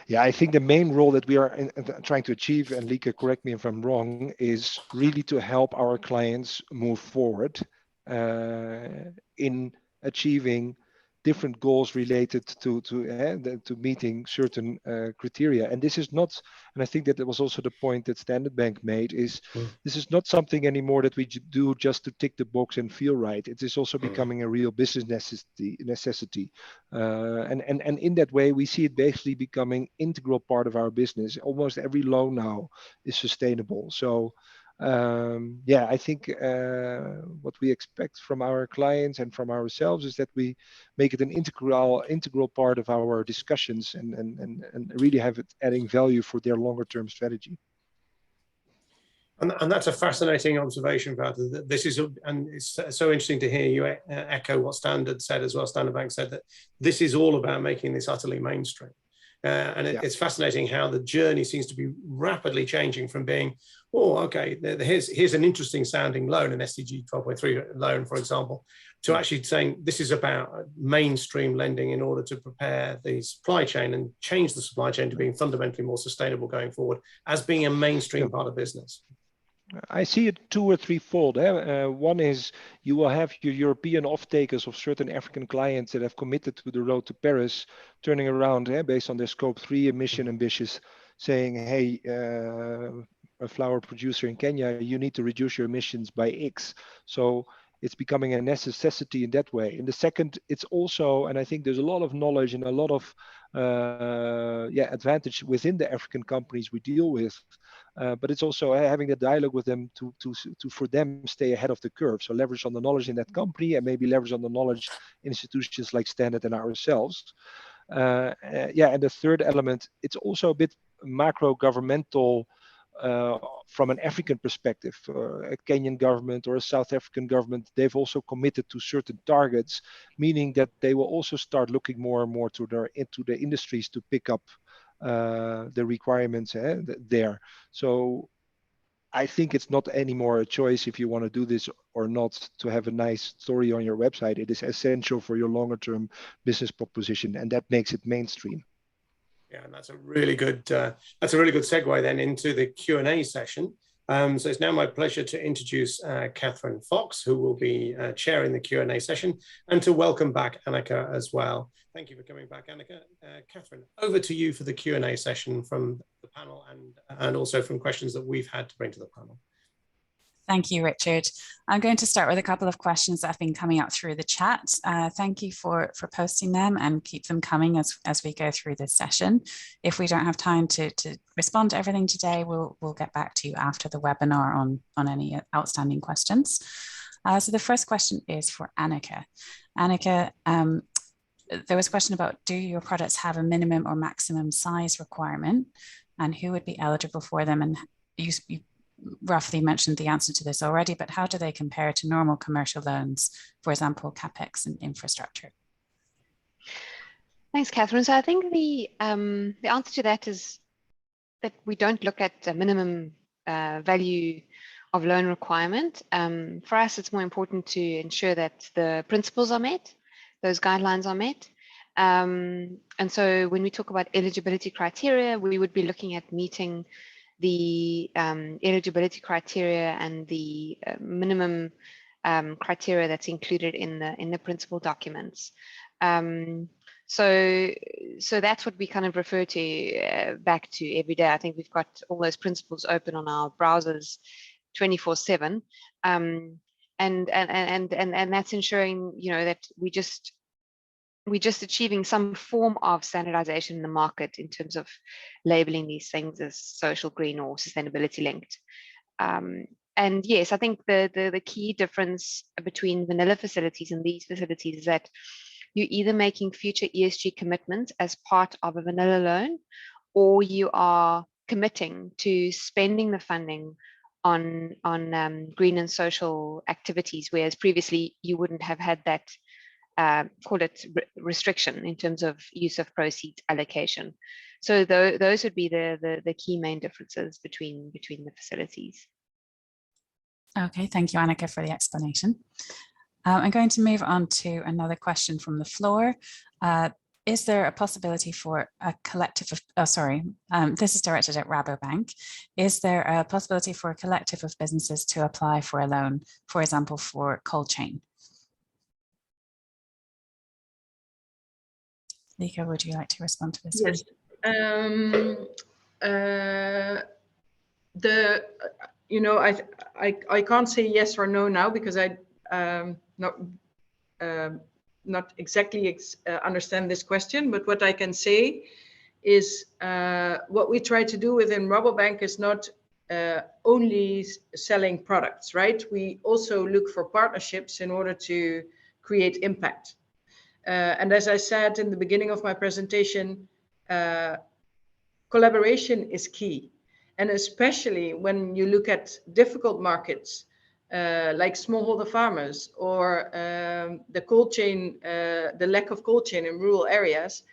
Yeah, I think the main role that we are trying to achieve, and Lieke, correct me if I'm wrong, is really to help our clients move forward in achieving different goals related to meeting certain criteria. And this is not, and I think that was also the point that Standard Bank made, is this is not something anymore that we do just to tick the box and feel right. It is also becoming a real business necessity. And in that way, we see it basically becoming integral part of our business. Almost every loan now is sustainable. So yeah, I think what we expect from our clients and from ourselves is that we make it an integral part of our discussions and really have it adding value for their longer term strategy.
And that's a fascinating observation, Wouter. This is, and it's so interesting to hear you echo what Standard said as well. Standard Bank said that this is all about making this utterly mainstream. And it's fascinating how the journey seems to be rapidly changing from being, oh, okay, here's an interesting sounding loan, an SDG 12.3 loan, for example, to actually saying this is about mainstream lending in order to prepare the supply chain and change the supply chain to being fundamentally more sustainable going forward as being a mainstream part of business.
I see it two or threefold. One is you will have your European off-takers of certain African clients that have committed to the road to Paris, turning around based on their Scope 3 emission ambitions, saying, hey, a flour producer in Kenya, you need to reduce your emissions by X. So it's becoming a necessity in that way. And the second, it's also, and I think there's a lot of knowledge and a lot of advantage within the African companies we deal with. But it's also having a dialogue with them to for them stay ahead of the curve. So leverage on the knowledge in that company and maybe leverage on the knowledge in institutions like Standard and ourselves. And the third element, it's also a bit macro governmental from an African perspective. A Kenyan government or a South African government, they've also committed to certain targets, meaning that they will also start looking more and more into the industries to pick up the requirements there. So I think it's not anymore a choice if you want to do this or not to have a nice story on your website. It is essential for your longer term business proposition, and that makes it mainstream.
Yeah, and that's a really good segue then into the Q&A session. So it's now my pleasure to introduce Catherine Fox, who will be chairing the Q&A session, and to welcome back Annika as well. Thank you for coming back, Annika. Catherine, over to you for the Q&A session from the panel and also from questions that we've had to bring to the panel.
Thank you, Richard. I'm going to start with a couple of questions that have been coming up through the chat. Thank you for posting them, and keep them coming as we go through this session. If we don't have time to respond to everything today, we'll get back to you after the webinar on any outstanding questions. So the first question is for Annika. Annika, there was a question about, do your products have a minimum or maximum size requirement, and who would be eligible for them? And you roughly mentioned the answer to this already, but how do they compare to normal commercial loans, for example, CapEx and infrastructure?
Thanks, Catherine. So I think the answer to that is that we don't look at the minimum value of loan requirement. For us, it's more important to ensure that the principles are met, those guidelines are met. And so when we talk about eligibility criteria, we would be looking at meeting the eligibility criteria and the minimum criteria that's included in the principal documents. So that's what we kind of refer to back to every day. I think we've got all those principles open on our browsers 24/7, and that's ensuring, you know, that we just we're just achieving some form of standardization in the market in terms of labeling these things as social, green, or sustainability linked. And yes, I think the key difference between vanilla facilities and these facilities is that you're either making future ESG commitments as part of a vanilla loan, or you are committing to spending the funding on green and social activities, whereas previously you wouldn't have had that, call it restriction in terms of use of proceeds allocation. So those would be the key main differences between the facilities.
Okay, thank you, Annika, for the explanation. I'm going to move on to another question from the floor. Is there a possibility for a collective of, this is directed at Rabobank. Is there a possibility for a collective of businesses to apply for a loan, for example, for cold chain? Lika, would you like to respond to this?
Yes. I can't say yes or no now because I not exactly understand this question, but what I can say is what we try to do within Rabobank is not only selling products, right? We also look for partnerships in order to create impact. And as I said in the beginning of my presentation, collaboration is key. And especially when you look at difficult markets, like smallholder farmers or the cold chain, the lack of cold chain in rural areas,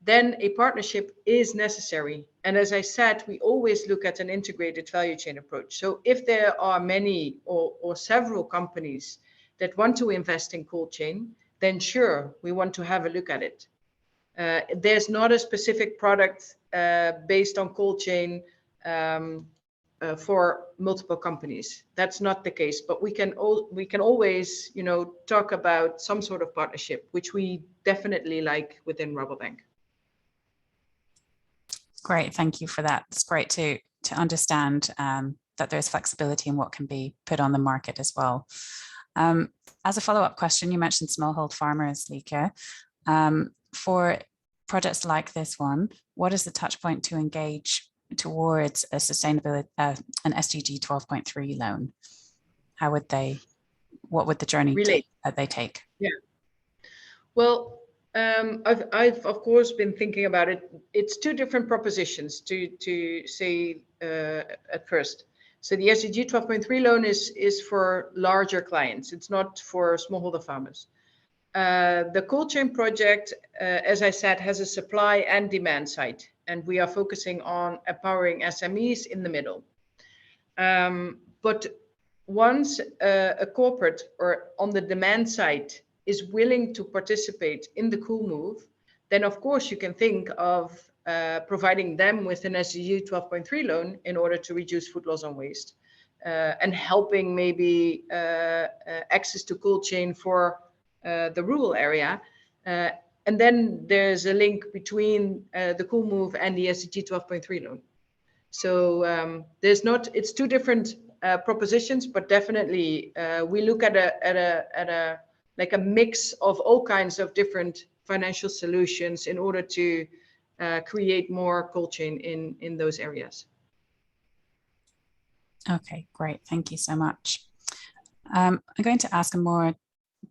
then a partnership is necessary. And as I said, we always look at an integrated value chain approach. So if there are many or several companies that want to invest in cold chain, then sure, we want to have a look at it. There's not a specific product based on cold chain for multiple companies. That's not the case, but we can always, talk about some sort of partnership, which we definitely like within Rabobank.
Great, thank you for that. It's great to understand that there's flexibility in what can be put on the market as well. As a follow-up question, you mentioned smallhold farmers, Lika. For projects like this one, what is the touch point to engage towards a sustainability, an SDG 12.3 loan? What would the journey that they take?
Yeah. Well, I've of course been thinking about it. It's two different propositions to say at first. So the SDG 12.3 loan is for larger clients. It's not for smallholder farmers. The cold chain project, as I said, has a supply and demand side, and we are focusing on empowering SMEs in the middle. But once a corporate or on the demand side is willing to participate in the cool move, then of course you can think of providing them with an SDG 12.3 loan in order to reduce food loss and waste, and helping maybe access to cold chain for the rural area. And then there's a link between the cool move and the SDG 12.3 loan. So it's two different propositions, but definitely we look at a mix of all kinds of different financial solutions in order to create more cold chain in those areas.
Okay, great. Thank you so much. I'm going to ask a more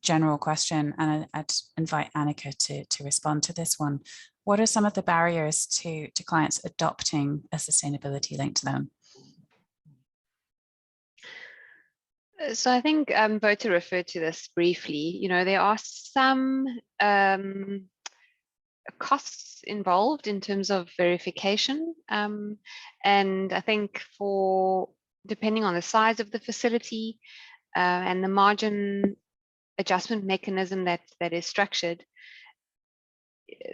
general question, and I'd invite Annika to respond to this one. What are some of the barriers to clients adopting a sustainability linked loan?
So I think Bota referred to this briefly. There are some costs involved in terms of verification, and I think depending on the size of the facility and the margin adjustment mechanism that is structured,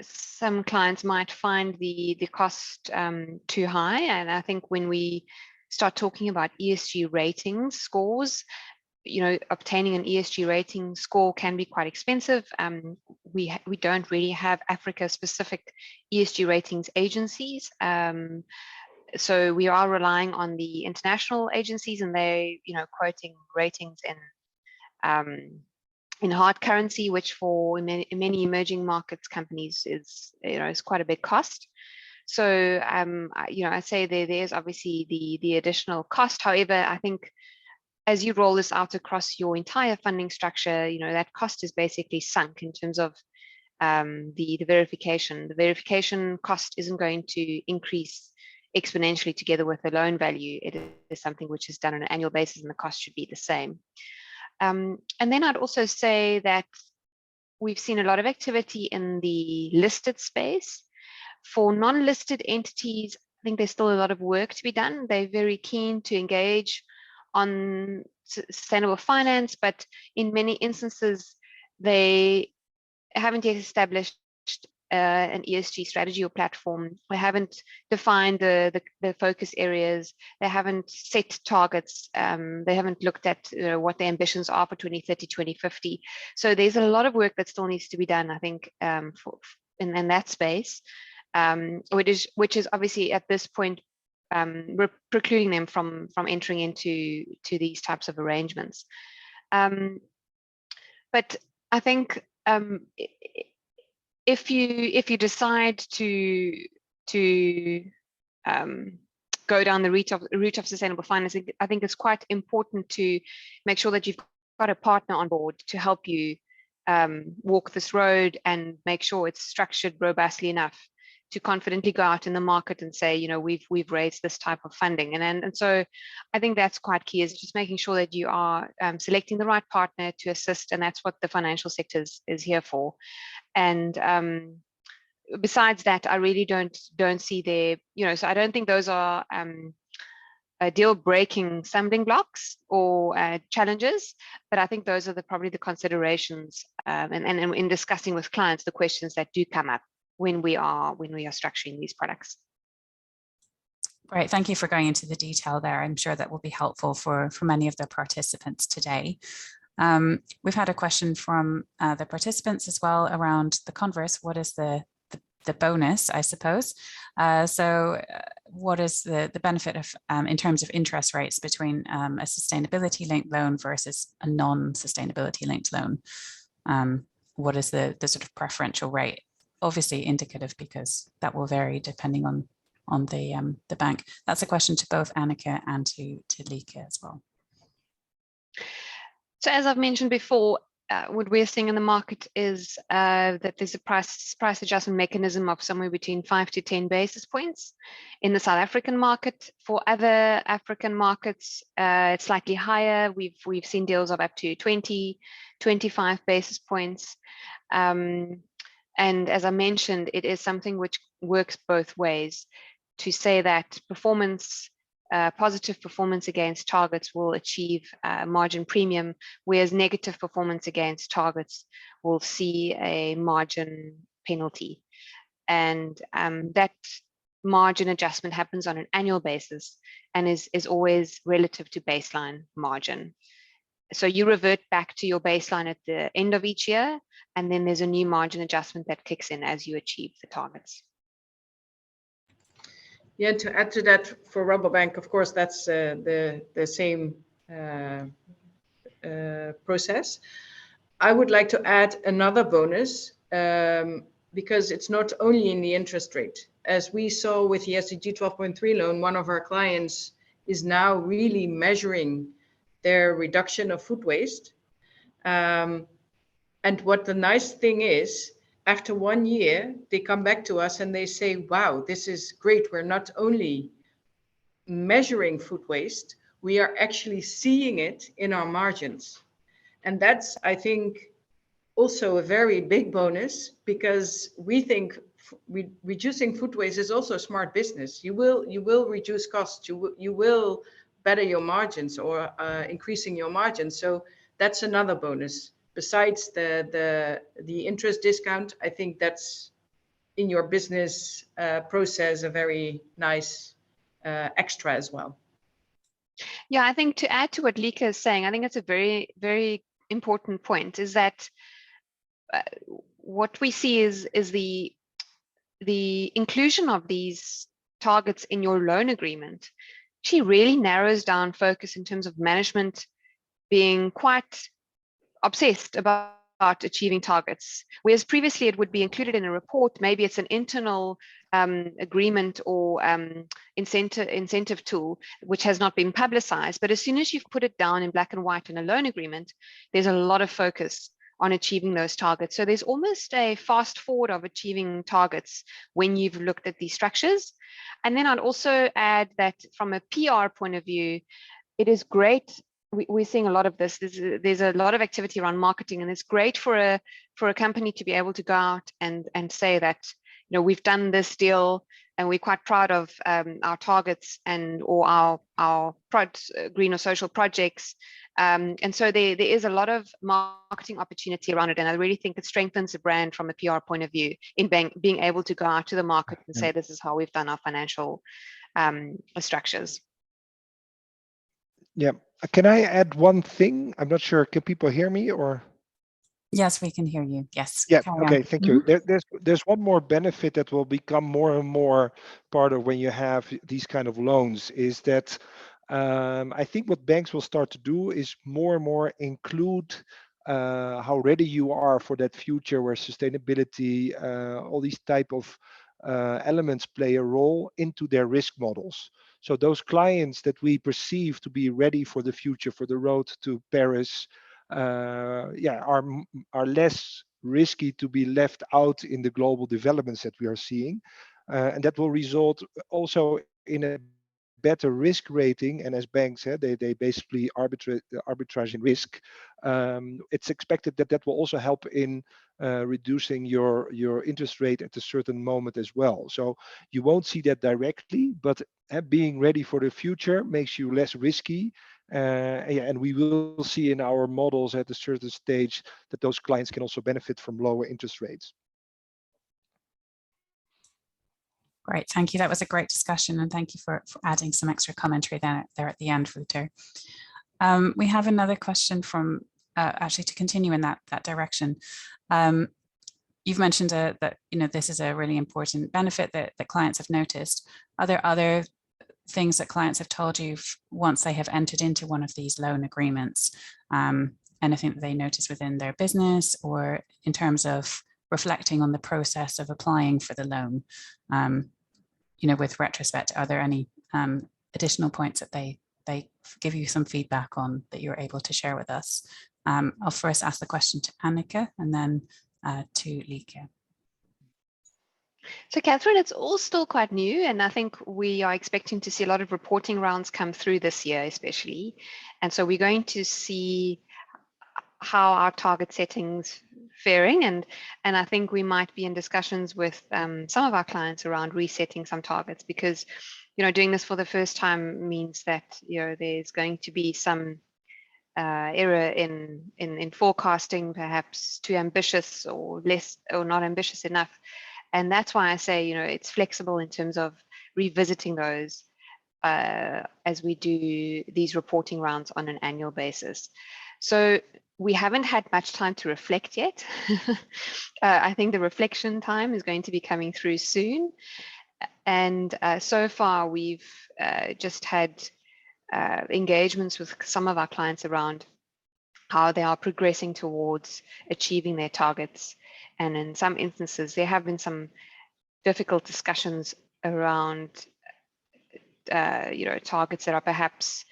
some clients might find the cost too high. And I think when we start talking about ESG rating scores, obtaining an ESG rating score can be quite expensive. We don't really have Africa-specific ESG ratings agencies. So we are relying on the international agencies, and they, quoting ratings in in hard currency, which for many emerging markets companies is quite a big cost. So I say there's obviously the additional cost. However, I think as you roll this out across your entire funding structure, that cost is basically sunk in terms of the verification. The verification cost isn't going to increase exponentially together with the loan value. It is something which is done on an annual basis, and the cost should be the same. And then I'd also say that we've seen a lot of activity in the listed space. For non-listed entities, I think there's still a lot of work to be done. They're very keen to engage on sustainable finance, but in many instances, they haven't yet established an ESG strategy or platform. They haven't defined the focus areas. They haven't set targets. They haven't looked at what their ambitions are for 2030, 2050. So there's a lot of work that still needs to be done, I think, in that space, which is obviously at this point precluding them from entering into these types of arrangements. But I think if you decide to go down the route of sustainable finance, I think it's quite important to make sure that you've got a partner on board to help you walk this road and make sure it's structured robustly enough to confidently go out in the market and say, we've raised this type of funding. And so I think that's quite key, is just making sure that you are selecting the right partner to assist, and that's what the financial sector is here for. And besides that, I really don't see there, so I don't think those are deal-breaking stumbling blocks or challenges, but I think those are probably the considerations, and in discussing with clients, the questions that do come up when we are structuring these products.
Great, thank you for going into the detail there. I'm sure that will be helpful for many of the participants today. We've had a question from the participants as well around the converse. What is the bonus, I suppose? So what is the benefit of in terms of interest rates between a sustainability linked loan versus a non-sustainability linked loan? What is the sort of preferential rate? Obviously indicative, because that will vary depending on the bank. That's a question to both Anneke and to Lieke as well.
So as I've mentioned before, what we're seeing in the market is that there's a price adjustment mechanism of somewhere between 5 to 10 basis points in the South African market. For other African markets, it's slightly higher. We've seen deals of up to 20, 25 basis points. And as I mentioned, it is something which works both ways, to say that positive performance against targets will achieve margin premium, whereas negative performance against targets will see a margin penalty. And that margin adjustment happens on an annual basis and is always relative to baseline margin. So you revert back to your baseline at the end of each year, and then there's a new margin adjustment that kicks in as you achieve the targets.
Yeah, to add to that, for Rabobank, of course, that's the same process. I would like to add another bonus, because it's not only in the interest rate. As we saw with the SDG 12.3 loan, one of our clients is now really measuring their reduction of food waste. And what the nice thing is, after 1 year, they come back to us and they say, wow, this is great. We're not only measuring food waste, we are actually seeing it in our margins. And that's, I think, also a very big bonus, because we think reducing food waste is also a smart business. You will reduce costs, you will better your margins, or increasing your margins. So that's another bonus. Besides the interest discount, I think that's in your business process a very nice extra as well.
Yeah, I think to add to what Lieke is saying, I think it's a very, very important point, is that what we see is the inclusion of these targets in your loan agreement actually really narrows down focus in terms of management being quite obsessed about achieving targets, whereas previously it would be included in a report. Maybe it's an internal agreement or incentive tool which has not been publicized, but as soon as you've put it down in black and white in a loan agreement, there's a lot of focus on achieving those targets. So there's almost a fast forward of achieving targets when you've looked at these structures. And then I'd also add that from a PR point of view, it is great. We're seeing a lot of this. There's a lot of activity around marketing, and it's great for a company to be able to go out and say that, you know, we've done this deal and we're quite proud of our targets or our green or social projects. And so there is a lot of marketing opportunity around it, and I really think it strengthens the brand from a PR point of view in being able to go out to the market and say this is how we've done our financial structures.
Yeah. Can I add one thing? I'm not sure. Can people hear me or?
Yes, we can hear you. Yes.
Yeah.
Carry
Okay.
on.
Thank you. There's one more benefit that will become more and more part of when you have these kind of loans is that I think what banks will start to do is more and more include how ready you are for that future where sustainability, all these type of elements play a role into their risk models. So those clients that we perceive to be ready for the future, for the road to Paris, are less risky to be left out in the global developments that we are seeing, and that will result also in a better risk rating. And as banks, they basically arbitrage in risk. It's expected that will also help in reducing your interest rate at a certain moment as well. So you won't see that directly, but being ready for the future makes you less risky. And we will see in our models at a certain stage that those clients can also benefit from lower interest rates.
Great, thank you. That was a great discussion, and thank you for adding some extra commentary there at the end, Wouter. We have another question from, actually to continue in that direction. You've mentioned that this is a really important benefit that clients have noticed. Are there other things that clients have told you once they have entered into one of these loan agreements? Anything that they notice within their business or in terms of reflecting on the process of applying for the loan? With retrospect, are there any additional points that they give you some feedback on that you're able to share with us? I'll first ask the question to Annika and then to Lieke.
So Catherine, it's all still quite new, and I think we are expecting to see a lot of reporting rounds come through this year especially. And so we're going to see how our target settings faring, and I think we might be in discussions with some of our clients around resetting some targets, because doing this for the first time means that there's going to be some error in forecasting, perhaps too ambitious or less or not ambitious enough. And that's why I say it's flexible in terms of revisiting those as we do these reporting rounds on an annual basis. So we haven't had much time to reflect yet. I think the reflection time is going to be coming through soon. And so far, we've just had engagements with some of our clients around how they are progressing towards achieving their targets. And in some instances, there have been some difficult discussions around targets that are perhaps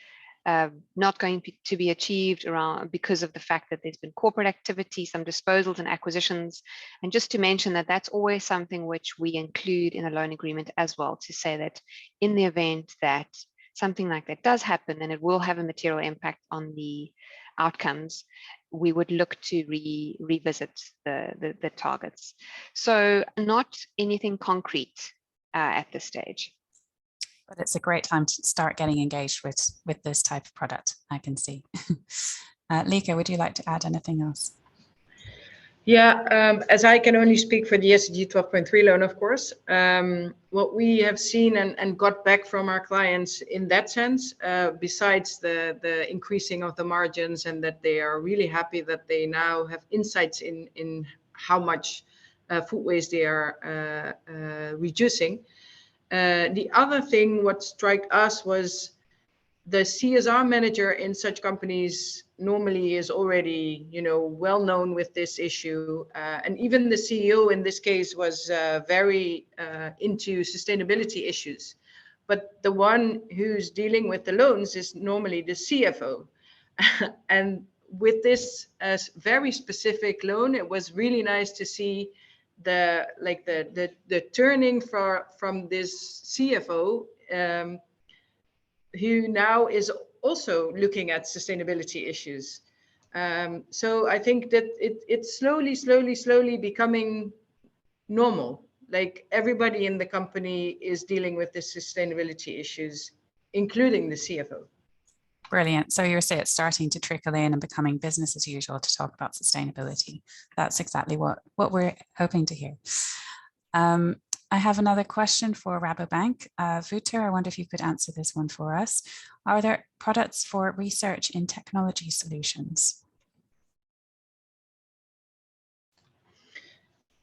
not going to be achieved because of the fact that there's been corporate activity, some disposals and acquisitions. And just to mention that that's always something which we include in a loan agreement as well, to say that in the event that something like that does happen and it will have a material impact on the outcomes, we would look to revisit the targets. So not anything concrete at this stage.
But it's a great time to start getting engaged with this type of product, I can see. Lieke, would you like to add anything else?
Yeah, as I can only speak for the SDG 12.3 loan, of course, what we have seen and got back from our clients in that sense, besides the increasing of the margins and that they are really happy that they now have insights in how much food waste they are reducing. The other thing what struck us was the CSR manager in such companies normally is already, well known with this issue. And even the CEO in this case was very into sustainability issues. But the one who's dealing with the loans is normally the CFO. And with this very specific loan, it was really nice to see the turning from this CFO, who now is also looking at sustainability issues. So I think that it's slowly becoming normal. Like everybody in the company is dealing with the sustainability issues, including the CFO.
Brilliant. So you say it's starting to trickle in and becoming business as usual to talk about sustainability. That's exactly what we're hoping to hear. I have another question for Rabobank. Wouter, I wonder if you could answer this one for us. Are there products for research in technology solutions?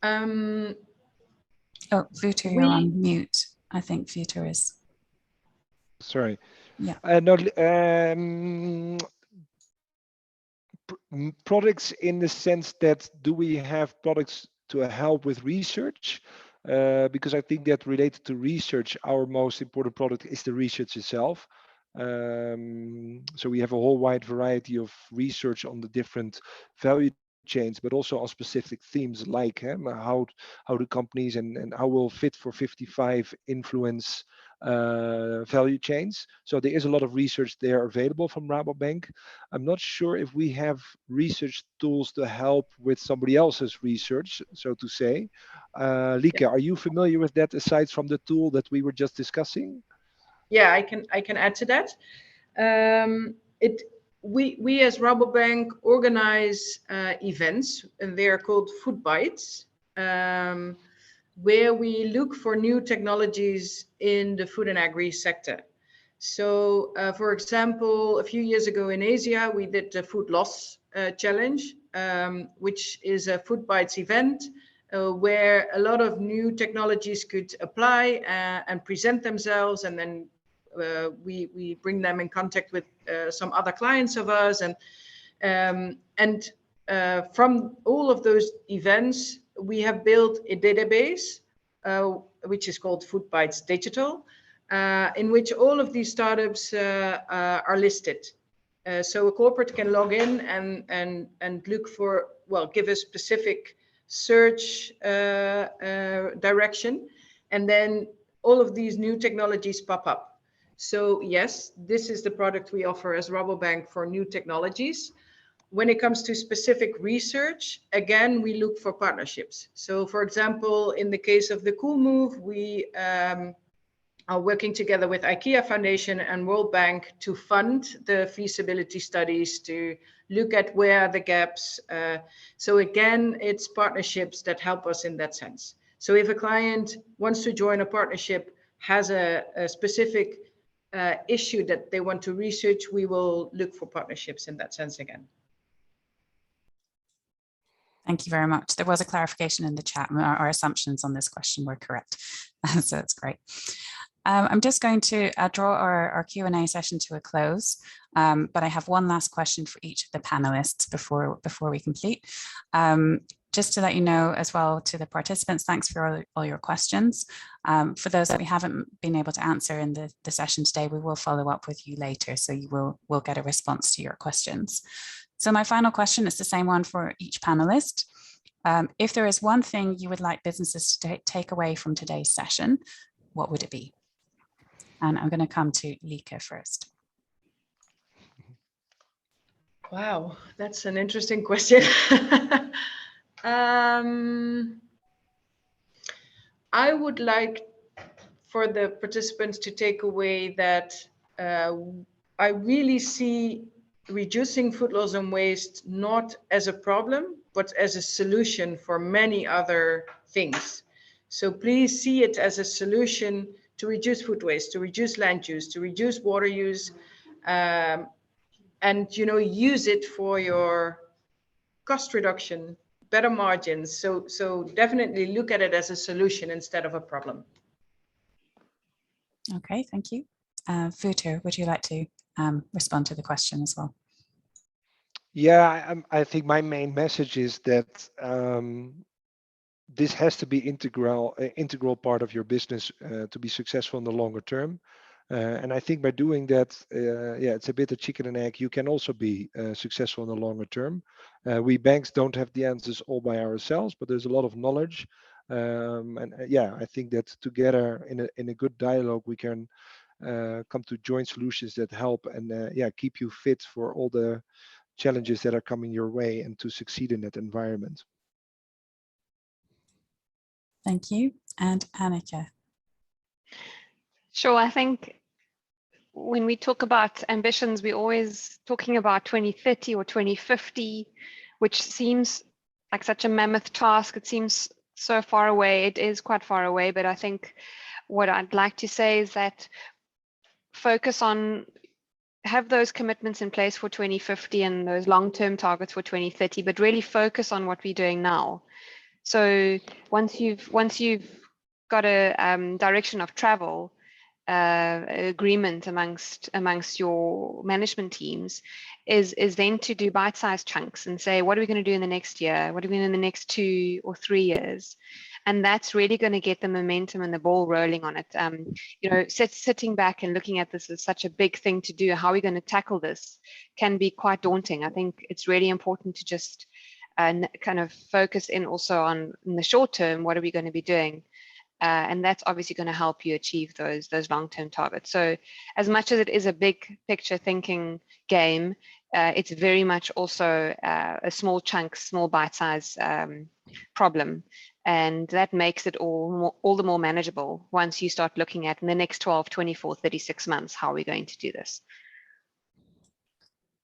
Oh, Wouter, you're on mute. I think Wouter is.
Sorry.
Yeah.
No, products in the sense that, do we have products to help with research? Because I think that related to research, our most important product is the research itself. So we have a whole wide variety of research on the different value chains, but also on specific themes like how do companies and how will Fit for 55 influence value chains. So there is a lot of research there available from Rabobank. I'm not sure if we have research tools to help with somebody else's research, so to say. Lieke, are you familiar with that aside from the tool that we were just discussing?
Yeah, I can add to that. We as Rabobank organize events, and they are called Food Bites, where we look for new technologies in the food and agri sector. So, for example, a few years ago in Asia, we did the Food Loss Challenge, which is a Food Bites event where a lot of new technologies could apply and present themselves, and then we bring them in contact with some other clients of ours, and from all of those events, we have built a database which is called Food Bites Digital, in which all of these startups are listed. So a corporate can log in and look for, give a specific search direction, and then all of these new technologies pop up. So yes, this is the product we offer as Rabobank for new technologies. When it comes to specific research, again, we look for partnerships. So for example, in the case of the Cool Move, we are working together with IKEA Foundation and World Bank to fund the feasibility studies, to look at where are the gaps. So again, it's partnerships that help us in that sense. So if a client wants to join a partnership, has a specific issue that they want to research, we will look for partnerships in that sense again.
Thank you very much. There was a clarification in the chat. Our assumptions on this question were correct. So that's great. I'm just going to draw our Q&A session to a close, but I have one last question for each of the panelists before we complete. Just to let you know as well to the participants, thanks for all your questions. For those that we haven't been able to answer in the session today, we will follow up with you later, so you will get a response to your questions. So my final question is the same one for each panelist. If there is one thing you would like businesses to take away from today's session, what would it be? And I'm going to come to Lieke first.
Wow, that's an interesting question. I would like for the participants to take away that I really see reducing food loss and waste not as a problem, but as a solution for many other things. So please see it as a solution to reduce food waste, to reduce land use, to reduce water use, and use it for your cost reduction, better margins. So definitely look at it as a solution instead of a problem.
Okay, thank you. Wouter, would you like to respond to the question as well.
Yeah, I think my main message is that this has to be integral part of your business to be successful in the longer term. And I think by doing that, yeah, it's a bit of chicken and egg. You can also be successful in the longer term. We banks don't have the answers all by ourselves, but there's a lot of knowledge. And yeah, I think that together in a good dialogue, we can come to joint solutions that help and yeah, keep you fit for all the challenges that are coming your way and to succeed in that environment.
Thank you. And Annika.
Sure, I think when we talk about ambitions, we're always talking about 2030 or 2050, which seems like such a mammoth task. It seems so far away. It is quite far away, but I think what I'd like to say is that focus on, have those commitments in place for 2050 and those long-term targets for 2030, but really focus on what we're doing now. So once you've got a direction of travel, agreement amongst your management teams, is then to do bite-sized chunks and say, what are we going to do in the next year? What are we going to do in the next 2 or 3 years? And that's really going to get the momentum and the ball rolling on it. You know, sitting back and looking at this as such a big thing to do, how are we going to tackle this, can be quite daunting. I think it's really important to just kind of focus in also on, in the short term, what are we going to be doing? And that's obviously going to help you achieve those long-term targets. So as much as it is a big picture thinking game, it's very much also a small chunk, small bite-size problem. And that makes it all the more manageable once you start looking at in the next 12, 24, 36 months, how are we going to do this?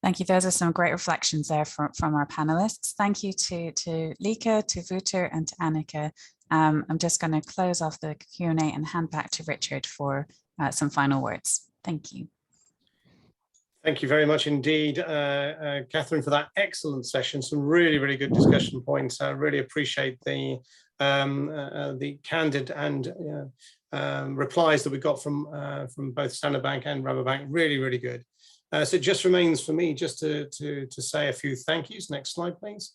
Thank you. Those are some great reflections there from our panelists. Thank you to Lieke, to Wouter, and to Annika. I'm just going to close off the Q&A and hand back to Richard for some final words. Thank you.
Thank you very much indeed, Catherine, for that excellent session. Some really, really good discussion points. I really appreciate the candid and replies that we got from both Standard Bank and Rabobank. Really, really good. So it just remains for me just to say a few thank yous. Next slide, please.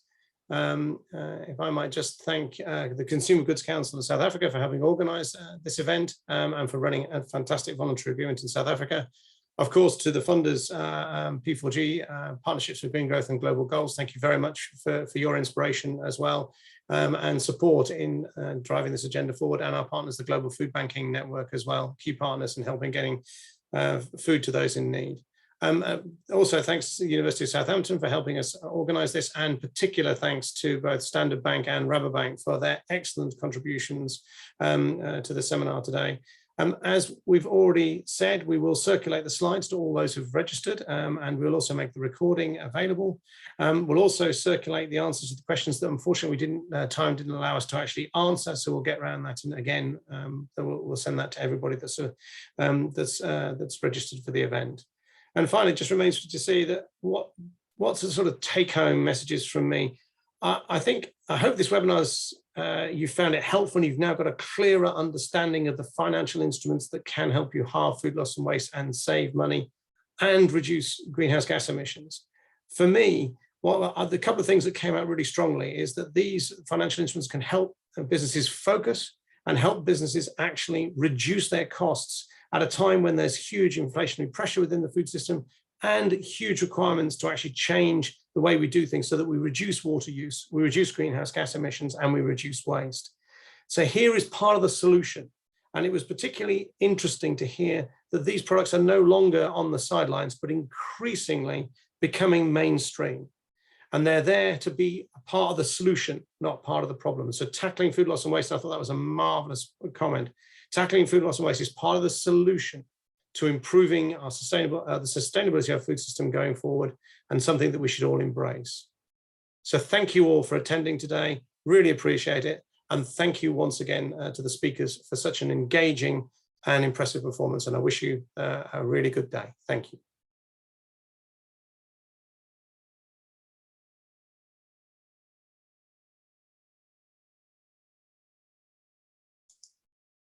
If I might just thank the Consumer Goods Council of South Africa for having organised this event and for running a fantastic voluntary agreement in South Africa. Of course, to the funders, P4G, Partnerships for Green Growth and Global Goals, thank you very much for your inspiration as well and support in driving this agenda forward, and our partners, the Global Food Banking Network as well, key partners in helping getting food to those in need. Also, thanks to the University of Southampton for helping us organise this, and particular thanks to both Standard Bank and Rabobank for their excellent contributions to the seminar today. As we've already said, we will circulate the slides to all those who've registered, and we'll also make the recording available. We'll also circulate the answers to the questions that unfortunately time didn't allow us to actually answer, so we'll get around that. And again, we'll send that to everybody that's registered for the event. And finally, just remains to see that what's the sort of take-home messages from me. I hope this webinar's you found it helpful, and you've now got a clearer understanding of the financial instruments that can help you halve food loss and waste and save money and reduce greenhouse gas emissions. For me, the couple of things that came out really strongly is that these financial instruments can help businesses focus and help businesses actually reduce their costs at a time when there's huge inflationary pressure within the food system and huge requirements to actually change the way we do things so that we reduce water use, we reduce greenhouse gas emissions, and we reduce waste. So here is part of the solution. And it was particularly interesting to hear that these products are no longer on the sidelines, but increasingly becoming mainstream. And they're there to be a part of the solution, not part of the problem. So tackling food loss and waste, I thought that was a marvelous comment. Tackling food loss and waste is part of the solution to improving our the sustainability of our food system going forward, and something that we should all embrace. So thank you all for attending today. Really appreciate it. And thank you once again to the speakers for such an engaging and impressive performance. And I wish you a really good day. Thank you.